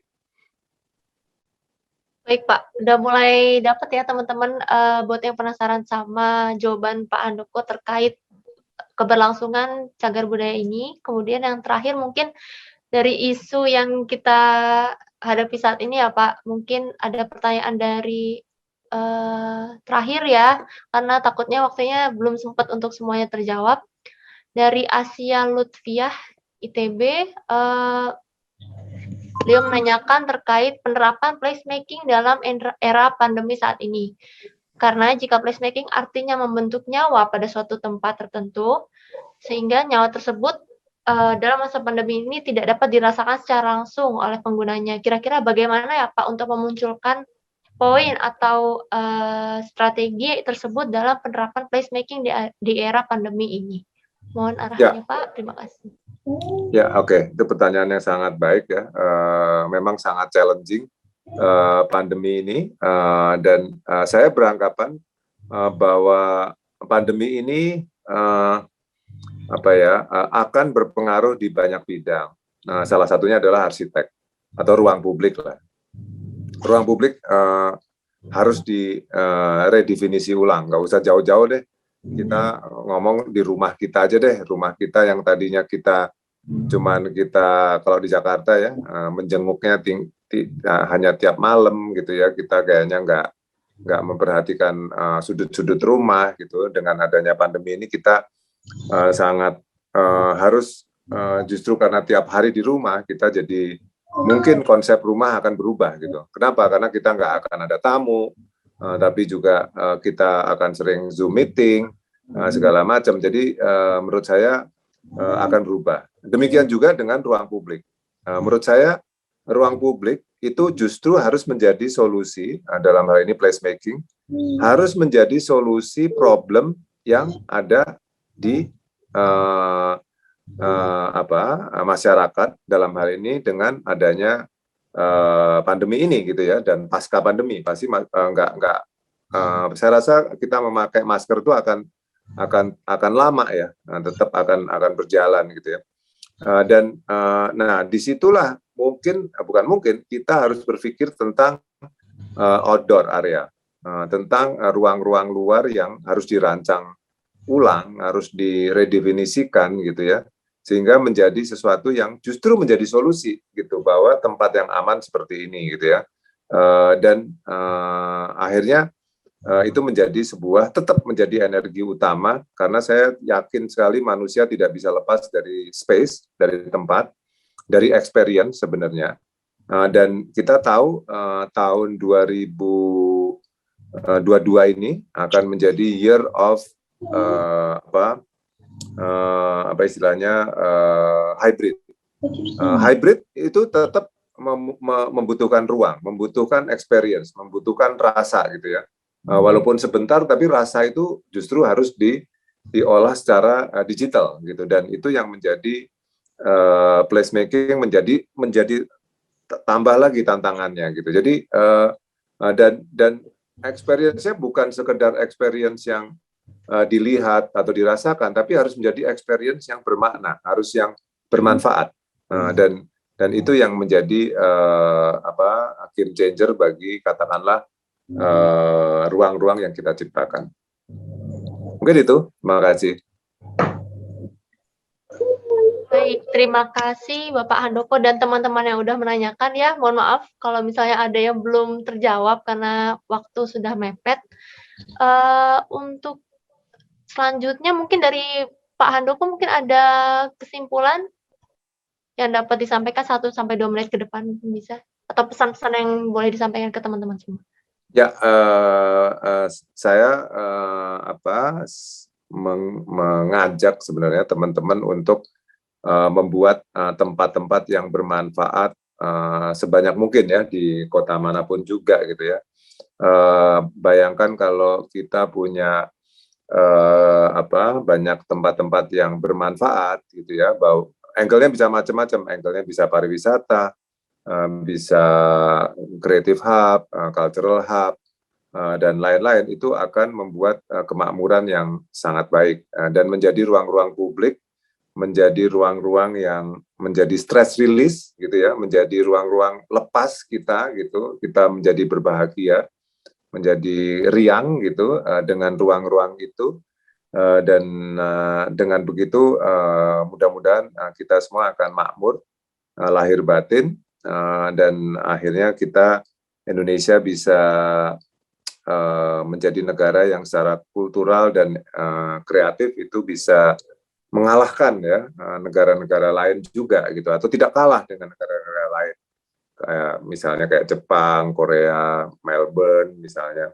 Baik Pak, udah mulai dapat ya teman-teman buat yang penasaran sama jawaban Pak Handoko terkait keberlangsungan cagar budaya ini. Kemudian yang terakhir mungkin dari isu yang kita hadapi saat ini ya Pak, mungkin ada pertanyaan dari terakhir ya, karena takutnya waktunya belum sempat untuk semuanya terjawab. Dari Asia Lutfiah ITB, beliau menanyakan terkait penerapan placemaking dalam era pandemi saat ini. Karena jika placemaking artinya membentuk nyawa pada suatu tempat tertentu, sehingga nyawa tersebut dalam masa pandemi ini tidak dapat dirasakan secara langsung oleh penggunanya. Kira-kira bagaimana ya Pak untuk memunculkan poin atau strategi tersebut dalam penerapan placemaking di era pandemi ini? Mohon arahannya Pak, terima kasih. Ya, oke. Itu pertanyaan yang sangat baik ya. Memang sangat challenging pandemi ini dan saya beranggapan bahwa pandemi ini akan berpengaruh di banyak bidang. Salah satunya adalah arsitek atau ruang publik lah. Ruang publik harus diredefinisi ulang. Nggak usah jauh-jauh deh. Kita ngomong di rumah kita aja deh, rumah kita yang tadinya kita kalau di Jakarta ya menjenguknya hanya tiap malam gitu ya, kita kayaknya nggak memperhatikan sudut-sudut rumah gitu. Dengan adanya pandemi ini kita sangat harus justru karena tiap hari di rumah kita jadi mungkin konsep rumah akan berubah gitu. Kenapa? Karena kita nggak akan ada tamu. Tapi juga kita akan sering Zoom meeting, segala macam. Jadi menurut saya akan berubah. Demikian juga dengan ruang publik. Menurut saya ruang publik itu justru harus menjadi solusi, dalam hal ini placemaking, harus menjadi solusi problem yang ada di masyarakat dalam hal ini dengan adanya pandemi ini gitu ya, dan pasca pandemi pasti saya rasa kita memakai masker itu akan akan lama ya, tetap akan berjalan gitu ya. Nah disitulah bukan mungkin kita harus berpikir tentang outdoor area, tentang ruang-ruang luar yang harus dirancang ulang, harus diredefinisikan gitu ya, sehingga menjadi sesuatu yang justru menjadi solusi gitu, bahwa tempat yang aman seperti ini gitu ya. Dan akhirnya itu tetap menjadi energi utama, karena saya yakin sekali manusia tidak bisa lepas dari space, dari tempat, dari experience sebenarnya. Dan kita tahu tahun 2022 ini akan menjadi year of apa istilahnya hybrid. Hybrid itu tetap membutuhkan ruang, membutuhkan experience, membutuhkan rasa gitu ya. Walaupun sebentar, tapi rasa itu justru harus diolah secara digital gitu, dan itu yang menjadi placemaking menjadi tambah lagi tantangannya gitu. Jadi dan experience-nya bukan sekedar experience yang dilihat atau dirasakan, tapi harus menjadi experience yang bermakna, harus yang bermanfaat, dan itu yang menjadi game changer bagi katakanlah ruang-ruang yang kita ciptakan. Mungkin itu, terima kasih. Baik, terima kasih Bapak Handoko dan teman-teman yang udah menanyakan ya. Mohon maaf kalau misalnya ada yang belum terjawab karena waktu sudah mepet. Untuk selanjutnya mungkin dari Pak Handoko mungkin ada kesimpulan yang dapat disampaikan 1-2 menit ke depan bisa, atau pesan-pesan yang boleh disampaikan ke teman-teman semua. Ya, saya mengajak sebenarnya teman-teman untuk membuat tempat-tempat yang bermanfaat sebanyak mungkin ya di kota manapun juga gitu ya. Bayangkan kalau kita punya banyak tempat-tempat yang bermanfaat gitu ya, angle-nya bisa macam-macam, angle-nya bisa pariwisata, bisa creative hub, cultural hub, dan lain-lain. Itu akan membuat kemakmuran yang sangat baik, dan menjadi ruang-ruang publik, menjadi ruang-ruang yang menjadi stress release gitu ya, menjadi ruang-ruang lepas kita gitu, kita menjadi berbahagia, menjadi riang gitu dengan ruang-ruang itu, dan dengan begitu mudah-mudahan kita semua akan makmur lahir batin, dan akhirnya Indonesia bisa menjadi negara yang secara kultural dan kreatif itu bisa mengalahkan ya negara-negara lain juga gitu, atau tidak kalah dengan negara-negara lain, misalnya kayak Jepang, Korea, Melbourne misalnya.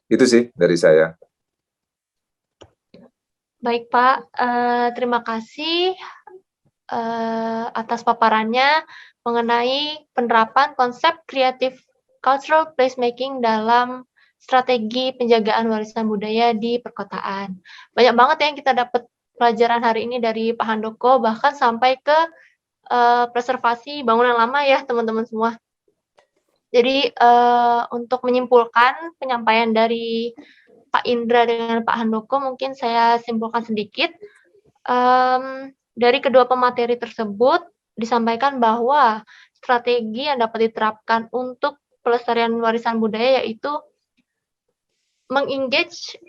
Itu sih dari saya. Baik Pak, terima kasih atas paparannya mengenai penerapan konsep creative cultural placemaking dalam strategi penjagaan warisan budaya di perkotaan. Banyak banget yang kita dapat pelajaran hari ini dari Pak Handoko, bahkan sampai ke preservasi bangunan lama ya teman-teman semua. Jadi untuk menyimpulkan penyampaian dari Pak Indra dengan Pak Handoko, mungkin saya simpulkan sedikit. Dari kedua pemateri tersebut disampaikan bahwa strategi yang dapat diterapkan untuk pelestarian warisan budaya yaitu mengengage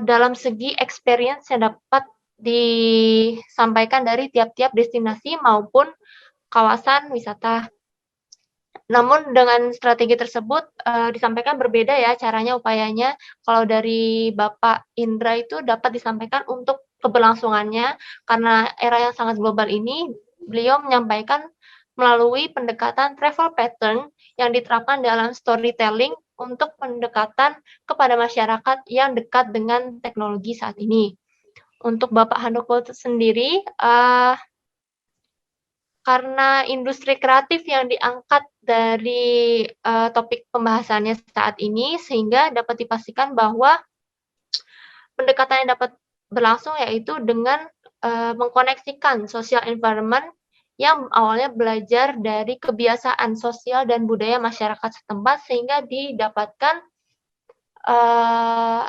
dalam segi experience yang dapat disampaikan dari tiap-tiap destinasi maupun kawasan wisata. Namun dengan strategi tersebut disampaikan berbeda ya caranya, upayanya. Kalau dari Bapak Indra itu dapat disampaikan untuk keberlangsungannya, karena era yang sangat global ini, beliau menyampaikan melalui pendekatan travel pattern yang diterapkan dalam storytelling untuk pendekatan kepada masyarakat yang dekat dengan teknologi saat ini. Untuk Bapak Handoko sendiri, karena industri kreatif yang diangkat dari topik pembahasannya saat ini, sehingga dapat dipastikan bahwa pendekatan yang dapat berlangsung yaitu dengan mengkoneksikan social environment yang awalnya belajar dari kebiasaan sosial dan budaya masyarakat setempat, sehingga didapatkan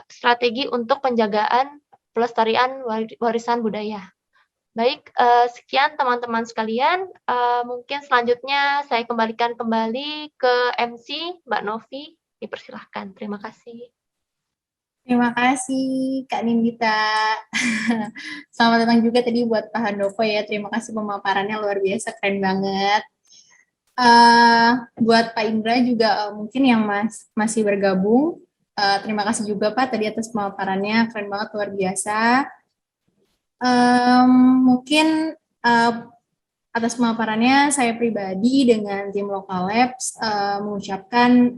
strategi untuk penjagaan pelestarian warisan budaya. Baik, sekian teman-teman sekalian. Mungkin selanjutnya saya kembalikan kembali ke MC Mbak Novi. Dipersilahkan. Terima kasih. Terima kasih Kak Nindita. Selamat datang juga tadi buat Pak Handoko ya. Terima kasih pemaparannya luar biasa, keren banget. Buat Pak Indra juga mungkin yang masih bergabung. Terima kasih juga Pak tadi atas pemaparannya, keren banget, luar biasa. Mungkin atas pemaparannya saya pribadi dengan tim Local Labs mengucapkan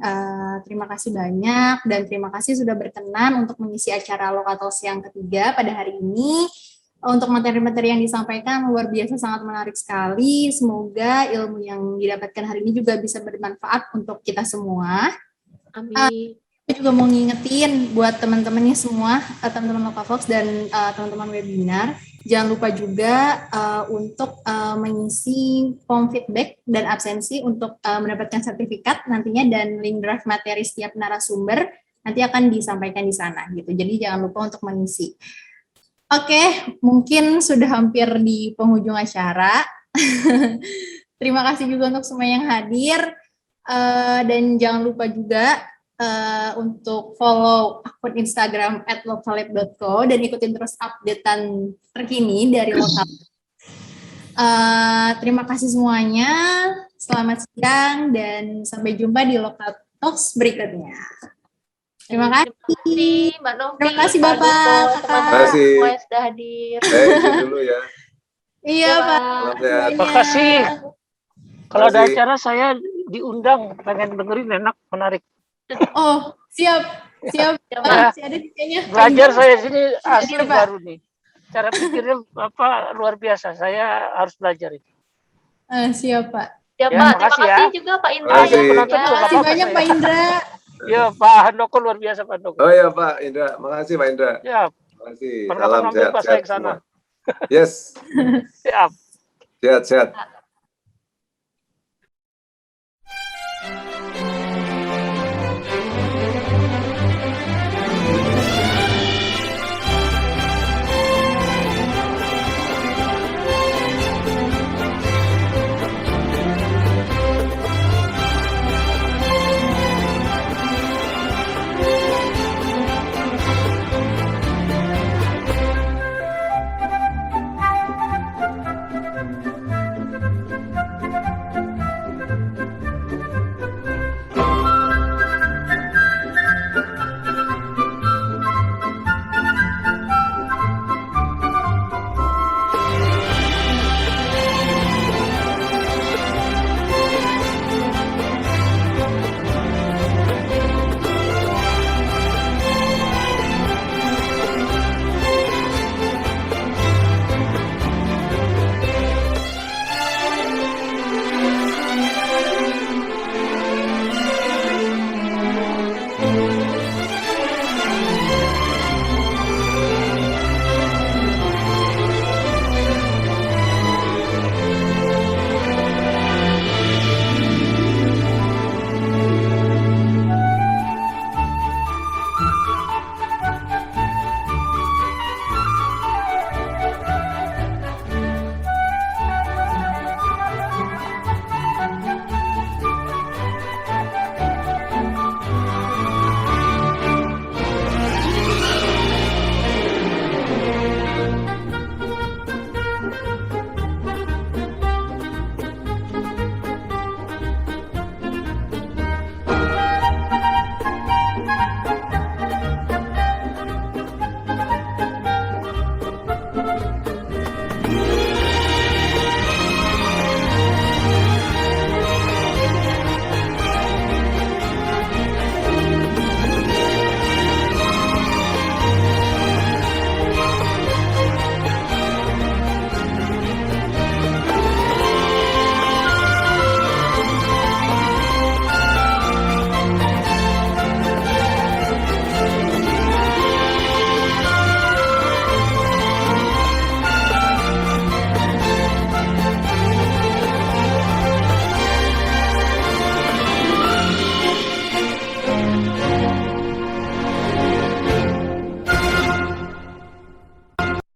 terima kasih banyak dan terima kasih sudah berkenan untuk mengisi acara Lokal Talks yang ketiga pada hari ini. Untuk materi-materi yang disampaikan luar biasa, sangat menarik sekali. Semoga ilmu yang didapatkan hari ini juga bisa bermanfaat untuk kita semua. Amin. Saya juga mau ngingetin buat teman-temannya semua, teman-teman Local Talks dan teman-teman webinar, jangan lupa juga untuk mengisi form feedback dan absensi untuk mendapatkan sertifikat nantinya, dan link drive materi setiap narasumber nanti akan disampaikan di sana gitu. Jadi jangan lupa untuk mengisi. Oke, mungkin sudah hampir di penghujung acara. Terima kasih juga untuk semua yang hadir, dan jangan lupa juga untuk follow akun Instagram @locallab.co dan ikutin terus updatean terkini dari Lokal. Terima kasih semuanya, selamat siang dan sampai jumpa di Lokal Talks berikutnya. Terima kasih Mbak Novi. Terima kasih Bapak, teman-teman semua yang sudah hadir. Izin dulu ya. Iya Pak. Terima kasih. Kalau ada acara saya diundang, pengen dengerin, enak, menarik. Oh, siap. Ya. Masih ada kayaknya. Belajar saya sini asli Pak. baru nih. Cara pikirnya luar biasa. Saya harus belajar itu. Siap Pak. Ya, Ya, Pak, terima makasih kasih ya. juga Pak Indra. Makasih. Penonton juga Terima kasih apa-apa banyak saya. Pak Indra. Ya, Pak Handoko luar biasa Pak Handoko. Oh ya Pak Indra, makasih Pak Indra. Ya, Makasih. kapan-kapan Salam mampir Pak saya sehat-sehat ke sana. semua. Yes, Siap. sehat-sehat.